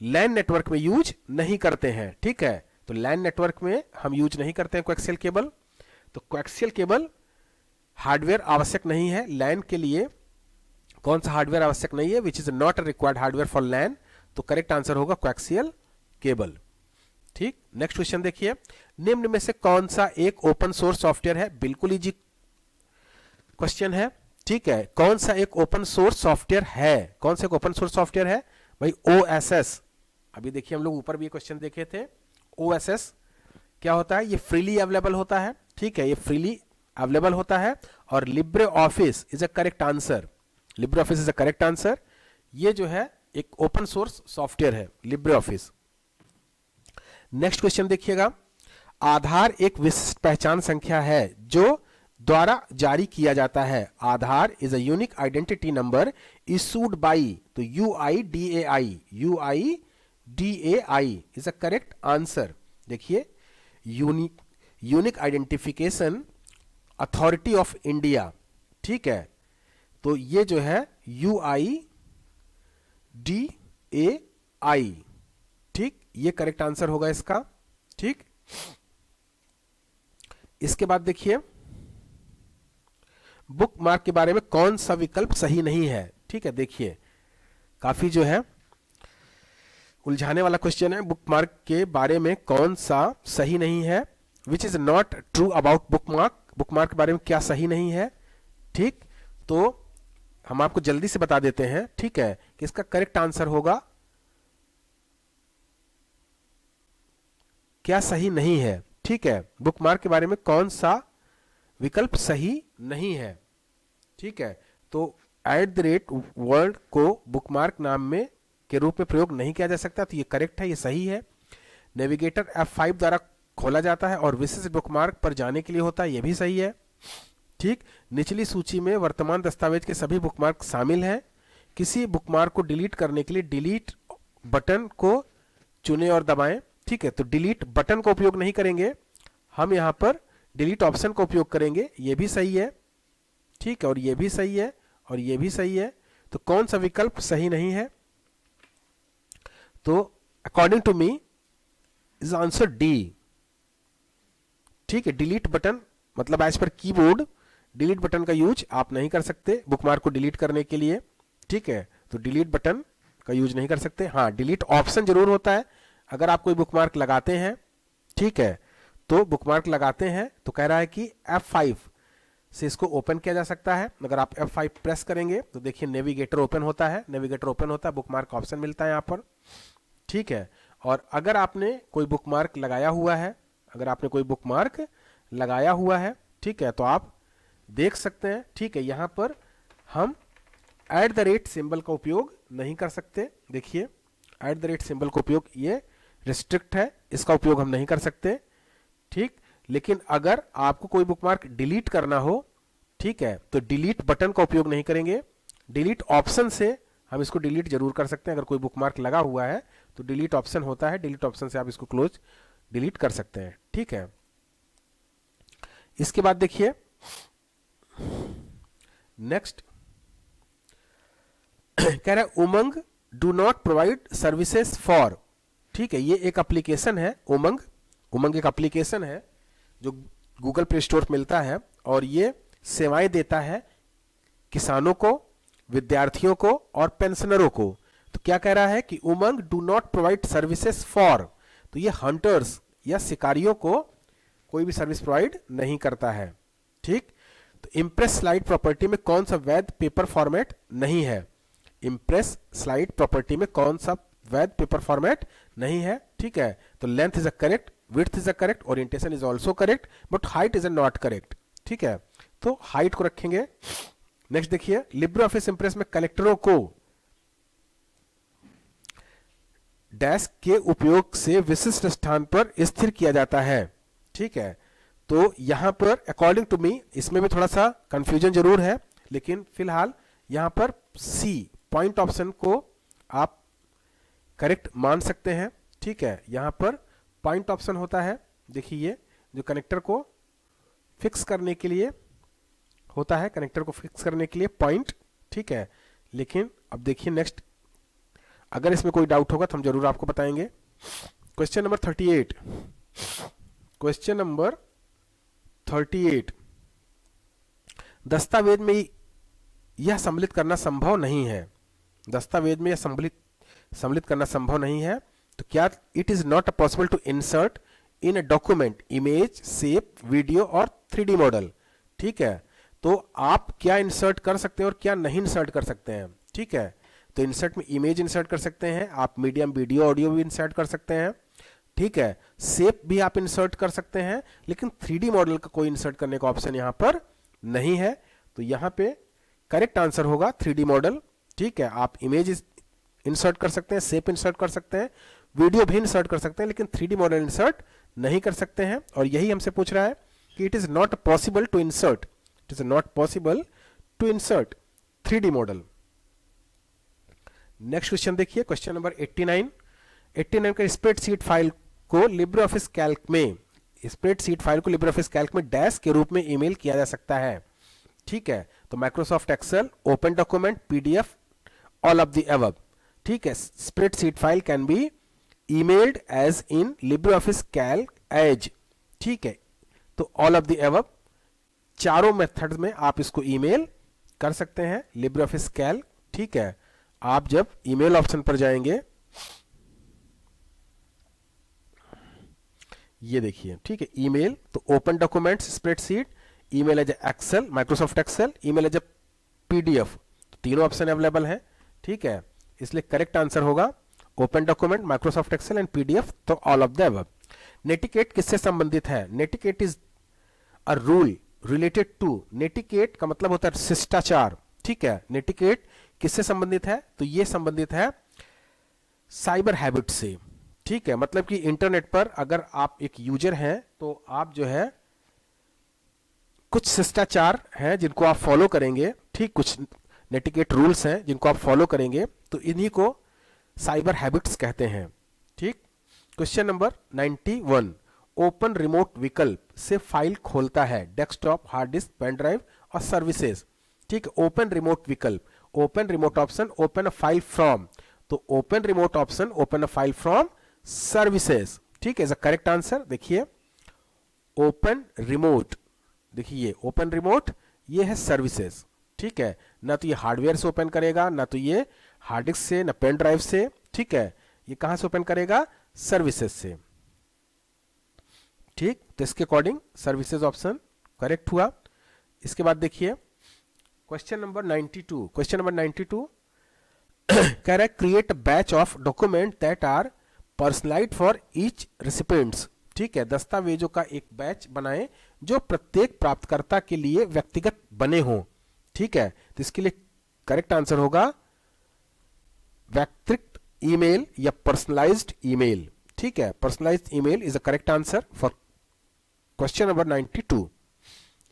लैन नेटवर्क में यूज नहीं करते हैं, ठीक है, तो लैन नेटवर्क में हम यूज नहीं करते हैं कोएक्सियल केबल, तो कोएक्सियल केबल हार्डवेयर आवश्यक नहीं है। लैन के लिए कौन सा हार्डवेयर आवश्यक नहीं है, which is not required hardware for LAN, तो करेक्ट आंसर होगा कोएक्सियल केबल। ठीक, नेक्स्ट क्वेश्चन देखिए, निम्न में से कौन सा एक ओपन सोर्स सॉफ्टवेयर है? बिल्कुल इजी क्वेश्चन है। ठीक है, कौन सा एक ओपन सोर्स सॉफ्टवेयर है? कौन सा एक ओपन सोर्स सॉफ्टवेयर है भाई? OSS। अभी देखिए हम लोग ऊपर भी ये क्वेश्चन देखे थे। OSS क्या होता है? ये फ्रीली अवेलेबल होता है। ठीक है, ये फ्रीली अवेलेबल होता है। और Libre office is a correct answer. Libre office is a correct answer. ये जो है एक ओपन सोर्स सॉफ्टवेयर है लिब्रे ऑफिस। नेक्स्ट क्वेश्चन देखिएगा, आधार एक विशिष्ट पहचान संख्या है जो द्वारा जारी किया जाता है। Aadhaar is a unique identity number issued by, तो UIDAI, UIDAI is a correct answer. देखिए, unique identification authority of India. ठीक है, तो ये जो है UIDAI। ठीक, ये करेक्ट आंसर होगा इसका। ठीक, इसके बाद देखिए, बुक मार्क के बारे में कौन सा विकल्प सही नहीं है? ठीक है, देखिए काफी जो है उलझाने वाला क्वेश्चन है। बुक मार्क के बारे में कौन सा सही नहीं है? Which is not true about book mark. Book mark के बारे में क्या सही नहीं है? ठीक, तो हम आपको जल्दी से बता देते हैं। ठीक है, कि इसका करेक्ट आंसर होगा, क्या सही नहीं है। ठीक है, बुक मार्क के बारे में कौन सा विकल्प सही नहीं है? ठीक है, तो @वर्ड को बुकमार्क नाम में के रूप में प्रयोग नहीं किया जा सकता, तो ये करेक्ट है, ये सही है। नेविगेटर F5 द्वारा खोला जाता है और विशिष्ट बुकमार्क पर जाने के लिए होता है, ये भी सही है। ठीक, निचली सूची में वर्तमान दस्तावेज के सभी बुकमार्क शामिल हैं। किसी बुकमार्क को डिलीट करने के लिए डिलीट बटन को चुनें और दबाएं। ठीक है, तो डिलीट बटन का उपयोग नहीं करेंगे, हम यहां पर डिलीट ऑप्शन का उपयोग करेंगे, ये भी सही है। ठीक है, और ये भी सही है और ये भी सही है। तो कौन सा विकल्प सही नहीं है? तो according to me is answer D. ठीक है, डिलीट बटन मतलब एज पर कीबोर्ड डिलीट बटन का यूज आप नहीं कर सकते बुकमार्क को डिलीट करने के लिए। ठीक है, तो डिलीट बटन का यूज नहीं कर सकते। हाँ, डिलीट ऑप्शन जरूर होता है अगर आप कोई बुकमार्क लगाते हैं। ठीक है, तो बुकमार्क लगाते हैं तो कह रहा है कि F5 से इसको ओपन किया जा सकता है। अगर आप F5 प्रेस करेंगे तो देखिए नेविगेटर ओपन होता है, नेविगेटर ओपन होता है, बुकमार्क ऑप्शन मिलता है यहाँ पर। ठीक है, और अगर आपने कोई बुकमार्क लगाया हुआ है, अगर आपने कोई बुकमार्क लगाया हुआ है, ठीक है, तो आप देख सकते हैं। ठीक है, यहाँ पर हम @ सिंबल का उपयोग नहीं कर सकते। देखिए @ सिंबल का उपयोग ये रिस्ट्रिक्ट है, इसका उपयोग हम नहीं कर सकते। ठीक, लेकिन अगर आपको कोई बुकमार्क डिलीट करना हो, ठीक है, तो डिलीट बटन का उपयोग नहीं करेंगे, डिलीट ऑप्शन से हम इसको डिलीट जरूर कर सकते हैं। अगर कोई बुकमार्क लगा हुआ है तो डिलीट ऑप्शन होता है, डिलीट ऑप्शन से आप इसको क्लोज डिलीट कर सकते हैं। ठीक है, इसके बाद देखिए नेक्स्ट कह रहा है Umang do not provide services for. ठीक है, ये एक एप्लीकेशन है उमंग। उमंग एक एप्लीकेशन है जो गूगल प्ले स्टोर पर मिलता है और ये सेवाएं देता है किसानों को, विद्यार्थियों को और पेंशनरों को। तो क्या कह रहा है कि Umang do not provide services for, तो ये हंटर्स या शिकारियों को कोई भी सर्विस प्रोवाइड नहीं करता है। ठीक, तो इम्प्रेस स्लाइड प्रॉपर्टी में कौन सा वैध पेपर फॉर्मेट नहीं है? इम्प्रेस स्लाइड प्रॉपर्टी में कौन सा वैध पेपर फॉर्मेट नहीं है? ठीक है, तो length is a correct, width is a correct, orientation is also correct, but height is a not correct. ठीक है, तो हाइट को रखेंगे। नेक्स्ट देखिए, लिब्रे ऑफिस इंप्रेस में कलेक्टरों को डैश के उपयोग से विशिष्ट स्थान पर स्थिर किया जाता है। ठीक है, तो यहां पर अकॉर्डिंग टू मी इसमें भी थोड़ा सा कंफ्यूजन जरूर है, लेकिन फिलहाल यहां पर सी पॉइंट ऑप्शन को आप करेक्ट मान सकते हैं। ठीक है, यहां पर पॉइंट ऑप्शन होता है, देखिए जो कनेक्टर को फिक्स करने के लिए होता है, कनेक्टर को फिक्स करने के लिए पॉइंट। ठीक है, लेकिन अब देखिए नेक्स्ट, अगर इसमें कोई डाउट होगा तो हम जरूर आपको बताएंगे। क्वेश्चन नंबर 38, क्वेश्चन नंबर 38, दस्तावेज में यह सम्मिलित करना संभव नहीं है। दस्तावेज में यह सम्मिलित सम्मिलित करना संभव नहीं है, तो क्या it is not possible to insert in a document image, shape, video और 3D मॉडल। ठीक है, तो आप क्या इंसर्ट कर सकते हैं और क्या नहीं इंसर्ट कर सकते हैं। ठीक है, तो इंसर्ट में इमेज इंसर्ट कर सकते हैं आप, मीडियम वीडियो ऑडियो भी इंसर्ट कर सकते हैं। ठीक है, शेप भी आप इंसर्ट कर सकते हैं, लेकिन 3D मॉडल का कोई इंसर्ट करने का ऑप्शन यहां पर नहीं है। तो यहां पे करेक्ट आंसर होगा 3D मॉडल। ठीक है, आप इमेज इंसर्ट कर सकते हैं, शेप इंसर्ट कर सकते हैं, वीडियो भी इंसर्ट कर सकते हैं, लेकिन 3D मॉडल इंसर्ट नहीं कर सकते हैं। और यही हमसे पूछ रहा है कि it is not possible to insert, it is not possible to insert 3D model. Next question देखिए, क्वेश्चन नंबर 89 का स्प्रेडशीट फाइल को लिब्रे ऑफिस कैल्क में, स्प्रेडशीट फाइल को लिब्रे ऑफिस कैल्क में डैश के रूप में ईमेल किया जा सकता है। ठीक है, तो Microsoft Excel, open document, PDF, all of the above. ठीक है, spreadsheet file can be emailed as in LibreOffice Calc as. ठीक है, तो ऑल ऑफ द अबव, चारों मेथड में आप इसको ईमेल कर सकते हैं लिब्रे ऑफिस कैल्क। ठीक है, आप जब ईमेल ऑप्शन पर जाएंगे, ये देखिए, ठीक है, ईमेल, तो open documents, spreadsheet, email as Excel, Microsoft Excel, email as PDF, तो तीनों ऑप्शन अवेलेबल हैं। ठीक है, इसलिए करेक्ट आंसर होगा open document, Microsoft Excel and PDF, तो all of the above. Netiquette किससे संबंधित है? Netiquette is a rule related to, netiquette का मतलब होता है शिष्टाचार। ठीक है, नेटिकेट किससे संबंधित है? तो ये संबंधित है साइबर हैबिट से। ठीक है, मतलब कि इंटरनेट पर अगर आप एक यूजर हैं तो आप जो है कुछ शिष्टाचार हैं जिनको आप फॉलो करेंगे। ठीक, कुछ नेटिकेट रूल्स हैं जिनको आप फॉलो करेंगे, तो इन्हीं को साइबर हैबिट्स कहते हैं। ठीक, क्वेश्चन नंबर 91, ओपन रिमोट विकल्प से फाइल खोलता है desktop, hard disk, pen drive और सर्विसेज। ठीक, ओपन रिमोट विकल्प, open remote option, open a file from, तो open remote option, open a file from services. ठीक है, इज अ करेक्ट आंसर। देखिए ओपन रिमोट, देखिए ओपन रिमोट, ये है सर्विसेज। ठीक है, ना तो ये हार्डवेयर से ओपन करेगा, ना तो ये हार्ड डिस्क से, ना पेन ड्राइव से। ठीक है, ये कहां से ओपन करेगा? सर्विसेज से। ठीक, तो इसके अकॉर्डिंग सर्विसेज ऑप्शन करेक्ट हुआ। इसके बाद देखिए क्वेश्चन नंबर 92, क्वेश्चन नंबर 92 कह रहा है create a batch of document that are personalised for each recipients. ठीक है, दस्तावेजों का एक बैच बनाएं जो प्रत्येक प्राप्तकर्ता के लिए व्यक्तिगत बने हों। ठीक है, तो इसके लिए करेक्ट आंसर होगा व्यक्तिगत ईमेल या पर्सनलाइज्ड ईमेल। ठीक है, personalised email is the correct answer for question number 92।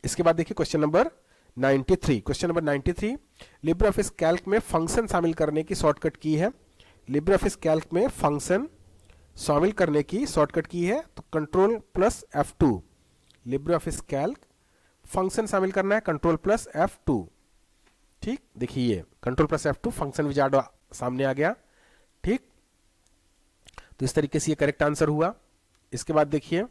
इसके बाद देखिए question number 93, question number 93, Libre office Calc में फंक्शन शामिल करने की शॉर्टकट की है। लिब्रे ऑफिस कैल्क में फंक्शन शामिल करने की शॉर्टकट की है, तो control plus F2। Libre office Calc function शामिल करना है, कंट्रोल प्लस F2। ठीक, देखिए ये control plus F2, function wizard सामने आ गया। ठीक, तो इस तरीके से ये करेक्ट आंसर हुआ। इसके बाद देखिए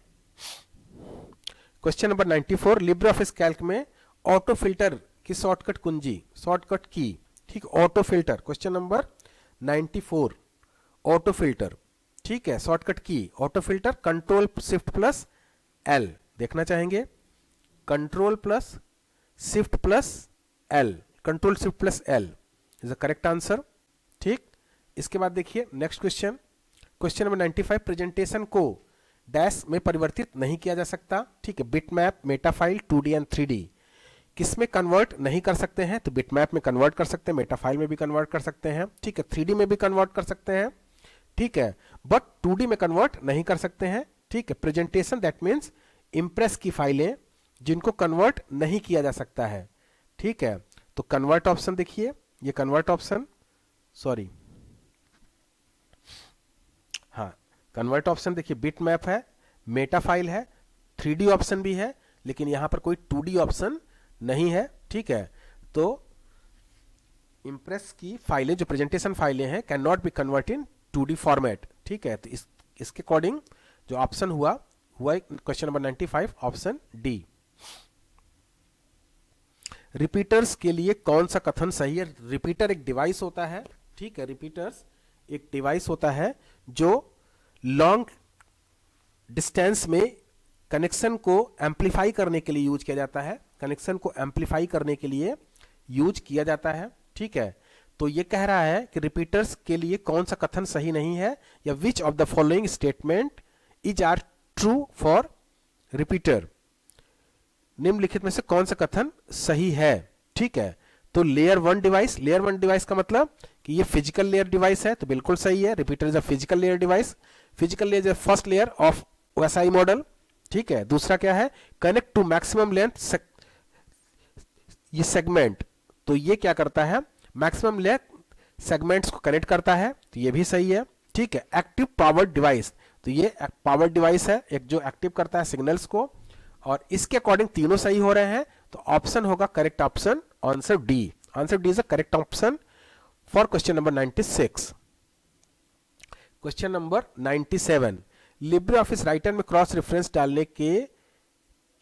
question number 94, Libre office Calc में ऑटो फिल्टर की शॉर्टकट कुंजी, शॉर्टकट की। ठीक, auto filter, question number 94, auto filter. ठीक है, शॉर्टकट की auto filter, control shift plus L देखना चाहेंगे, control plus shift plus L, control shift plus L is the correct answer. ठीक, इसके बाद देखिए next question, question number 95, presentation को डैश में परिवर्तित नहीं किया जा सकता। ठीक है, bitmap, Meta file, 2D and 3D किसमें कन्वर्ट नहीं कर सकते हैं? तो बिटमैप में कन्वर्ट कर सकते हैं, मेटा फाइल में भी कन्वर्ट कर सकते हैं। ठीक है, 3D में भी कन्वर्ट कर सकते हैं। ठीक है, बट 2D में कन्वर्ट नहीं कर सकते हैं। ठीक है, प्रेजेंटेशन दैट मीन्स इंप्रेस की फाइलें जिनको कन्वर्ट नहीं किया जा सकता है। ठीक है, तो कन्वर्ट ऑप्शन देखिए, ये कन्वर्ट ऑप्शन, सॉरी हाँ, कन्वर्ट ऑप्शन देखिए, बिट मैप है, मेटा फाइल है, 3D ऑप्शन भी है, लेकिन यहां पर कोई 2D ऑप्शन नहीं है। ठीक है, तो इंप्रेस की फाइलें जो प्रेजेंटेशन फाइलें हैं can not B convert in 2D format. ठीक है, तो इसके अकॉर्डिंग जो ऑप्शन हुआ question number 95 option D. Repeaters के लिए कौन सा कथन सही है? रिपीटर एक डिवाइस होता है। ठीक है, रिपीटर्स एक डिवाइस होता है जो लॉन्ग डिस्टेंस में कनेक्शन को एम्पलीफाई करने के लिए यूज किया जाता है, कनेक्शन को एम्पलीफाई करने के लिए यूज किया जाता है। ठीक है, तो ये कह रहा है कि रिपीटर्स के लिए कौन सा कथन सही नहीं है, या which of the following statement is are true for repeater, निम्नलिखित में से कौन सा कथन सही है। ठीक है, तो लेयर वन डिवाइस का मतलब कि ये फिजिकल लेयर डिवाइस है, तो बिल्कुल सही है, repeater is a physical layer device, physical layer is first layer of OSI model. ठीक है, दूसरा क्या है, कनेक्ट टू मैक्सिमम लेंथ, ये सेगमेंट, तो ये क्या करता है, मैक्सिमम लेंथ सेगमेंट्स को कनेक्ट करता है, तो ये भी सही है। ठीक है, एक्टिव पावर डिवाइस, तो ये पावर डिवाइस है एक जो एक्टिव करता है सिग्नल्स को, और इसके अकॉर्डिंग तीनों सही हो रहे हैं, तो ऑप्शन होगा correct option, answer D. Answer D is a correct option for question number 96। Question number 97, Libre office writer में क्रॉस रेफरेंस डालने के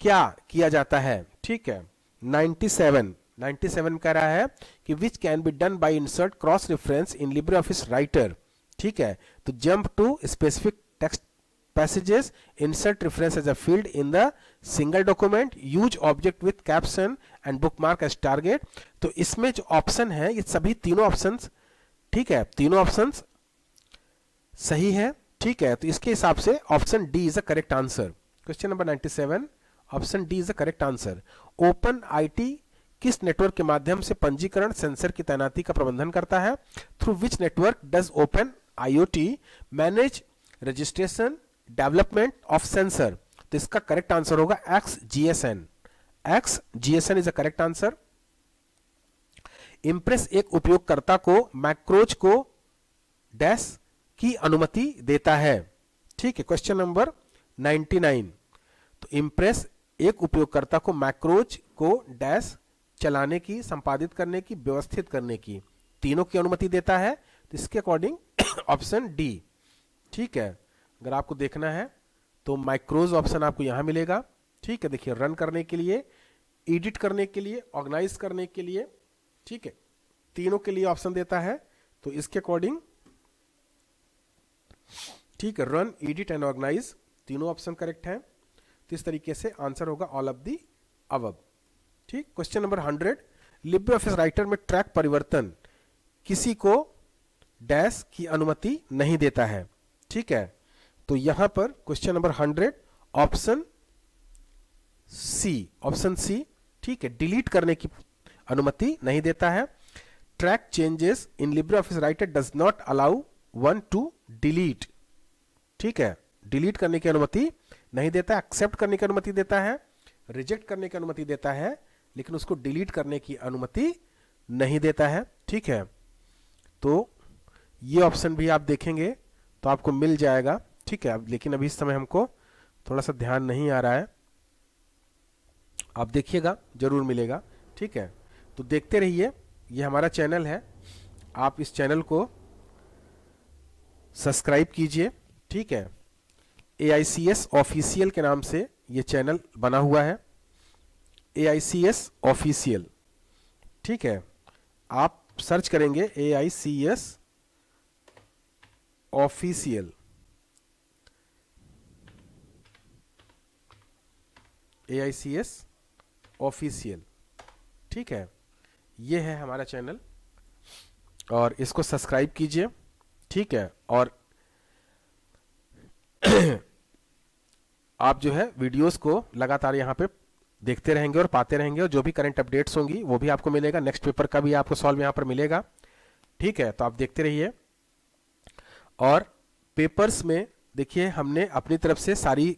क्या किया जाता है। ठीक है, 97 कह रहा है कि which can be done by insert cross reference in LibreOffice Writer. ठीक है, तो jump to specific text passages, insert reference as a field in the single document, use object with caption and bookmark as target। तो इसमें जो option है ये सभी तीनों ऑप्शंस, ठीक है, तीनों ऑप्शंस सही है। ठीक है, तो इसके हिसाब से option D is a correct answer. Question number 97, option D is a correct answer. Open IT किस नेटवर्क के माध्यम से पंजीकरण सेंसर की तैनाती का प्रबंधन करता है। Through which network does open IoT manage registration development of sensor, तो इसका करेक्ट आंसर होगा XGSN। XGSN is a correct answer. Impress एक उपयोगकर्ता को मैक्रोज को डैश की अनुमति देता है। ठीक है, क्वेश्चन नंबर 99, तो इंप्रेस एक उपयोगकर्ता को मैक्रोज को डैश चलाने की, संपादित करने की, व्यवस्थित करने की, तीनों की अनुमति देता है, तो इसके अकॉर्डिंग ऑप्शन डी। ठीक है, अगर आपको देखना है तो माइक्रोज ऑप्शन आपको यहां मिलेगा। ठीक है, देखिए रन करने के लिए, एडिट करने के लिए, ऑर्गेनाइज करने के लिए, ठीक है, तीनों के लिए ऑप्शन देता है, तो इसके अकॉर्डिंग ठीक है, रन, एडिट एंड ऑर्गेनाइज तीनों ऑप्शन करेक्ट हैं, तो इस तरीके से आंसर होगा ऑल ऑफ दी अबव। ठीक, question number 100, Libre office writer में ट्रैक परिवर्तन किसी को डैश की अनुमति नहीं देता है। ठीक है, तो यहां पर क्वेश्चन नंबर 100 ऑप्शन सी, ठीक है, डिलीट करने की अनुमति नहीं देता है। Track changes in LibreOffice writer does not allow one two delete. ठीक है, डिलीट करने की अनुमति नहीं देता, एक्सेप्ट करने की अनुमति देता है, रिजेक्ट करने की अनुमति देता है, लेकिन उसको डिलीट करने की अनुमति नहीं देता है। ठीक है, तो ये ऑप्शन भी आप देखेंगे तो आपको मिल जाएगा। ठीक है, लेकिन अभी इस समय हमको थोड़ा सा ध्यान नहीं आ रहा है, आप देखिएगा जरूर मिलेगा। ठीक है, तो देखते रहिए, ये हमारा चैनल है, आप इस चैनल को सब्सक्राइब कीजिए। ठीक है, AICS ऑफिशियल के नाम से ये चैनल बना हुआ है, AICS ऑफिशियल। ठीक है, आप सर्च करेंगे AICS ऑफिशियल, AICS ऑफिशियल। ठीक है, ये है हमारा चैनल और इसको सब्सक्राइब कीजिए। ठीक है, और आप जो है वीडियोस को लगातार यहाँ पे देखते रहेंगे और पाते रहेंगे, और जो भी करंट अपडेट्स होंगी वो भी आपको मिलेगा, नेक्स्ट पेपर का भी आपको सॉल्व यहाँ पर मिलेगा। ठीक है, तो आप देखते रहिए। और पेपर्स में देखिए हमने अपनी तरफ से सारी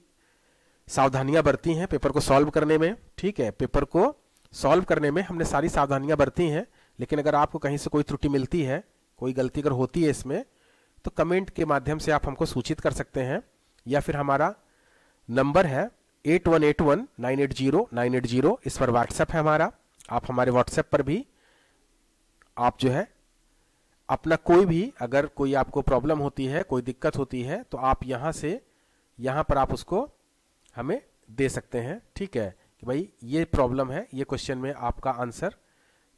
सावधानियां बरती हैं पेपर को सॉल्व करने में। ठीक है, पेपर को सॉल्व करने में हमने सारी सावधानियां बरती हैं, लेकिन अगर आपको कहीं से कोई त्रुटि मिलती है, कोई गलती अगर होती है इसमें, तो कमेंट के माध्यम से आप हमको सूचित कर सकते हैं, या फिर हमारा नंबर है 8181980980, इस पर व्हाट्सएप है हमारा। आप हमारे व्हाट्सएप पर भी आप जो है अपना कोई भी, अगर कोई आपको प्रॉब्लम होती है, कोई दिक्कत होती है, तो आप यहाँ से यहाँ पर आप उसको हमें दे सकते हैं। ठीक है, कि भाई ये प्रॉब्लम है, ये क्वेश्चन में आपका आंसर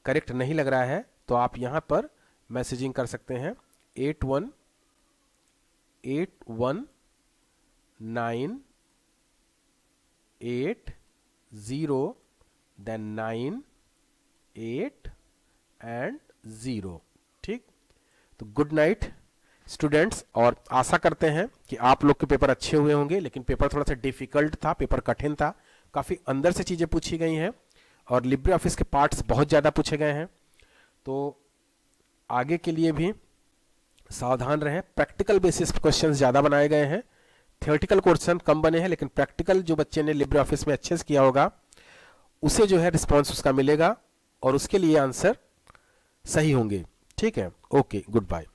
करेक्ट नहीं लग रहा है, तो आप यहाँ पर मैसेजिंग कर सकते हैं 8198 देन 9 8 एंड 0। ठीक, तो गुड नाइट स्टूडेंट्स, और आशा करते हैं कि आप लोग के पेपर अच्छे हुए होंगे। लेकिन पेपर थोड़ा सा डिफिकल्ट था, पेपर कठिन था, काफ़ी अंदर से चीज़ें पूछी गई हैं और लिब्रे ऑफिस के पार्ट्स बहुत ज़्यादा पूछे गए हैं। तो आगे के लिए भी सावधान रहें, प्रैक्टिकल बेसिस क्वेश्चंस ज़्यादा बनाए गए हैं, थियोरेटिकल क्वेश्चन कम बने हैं, लेकिन प्रैक्टिकल जो बच्चे ने लिब्रे ऑफिस में अच्छे से किया होगा उसे जो है रिस्पॉन्स उसका मिलेगा और उसके लिए आंसर सही होंगे। ठीक है, ओके, गुड बाय।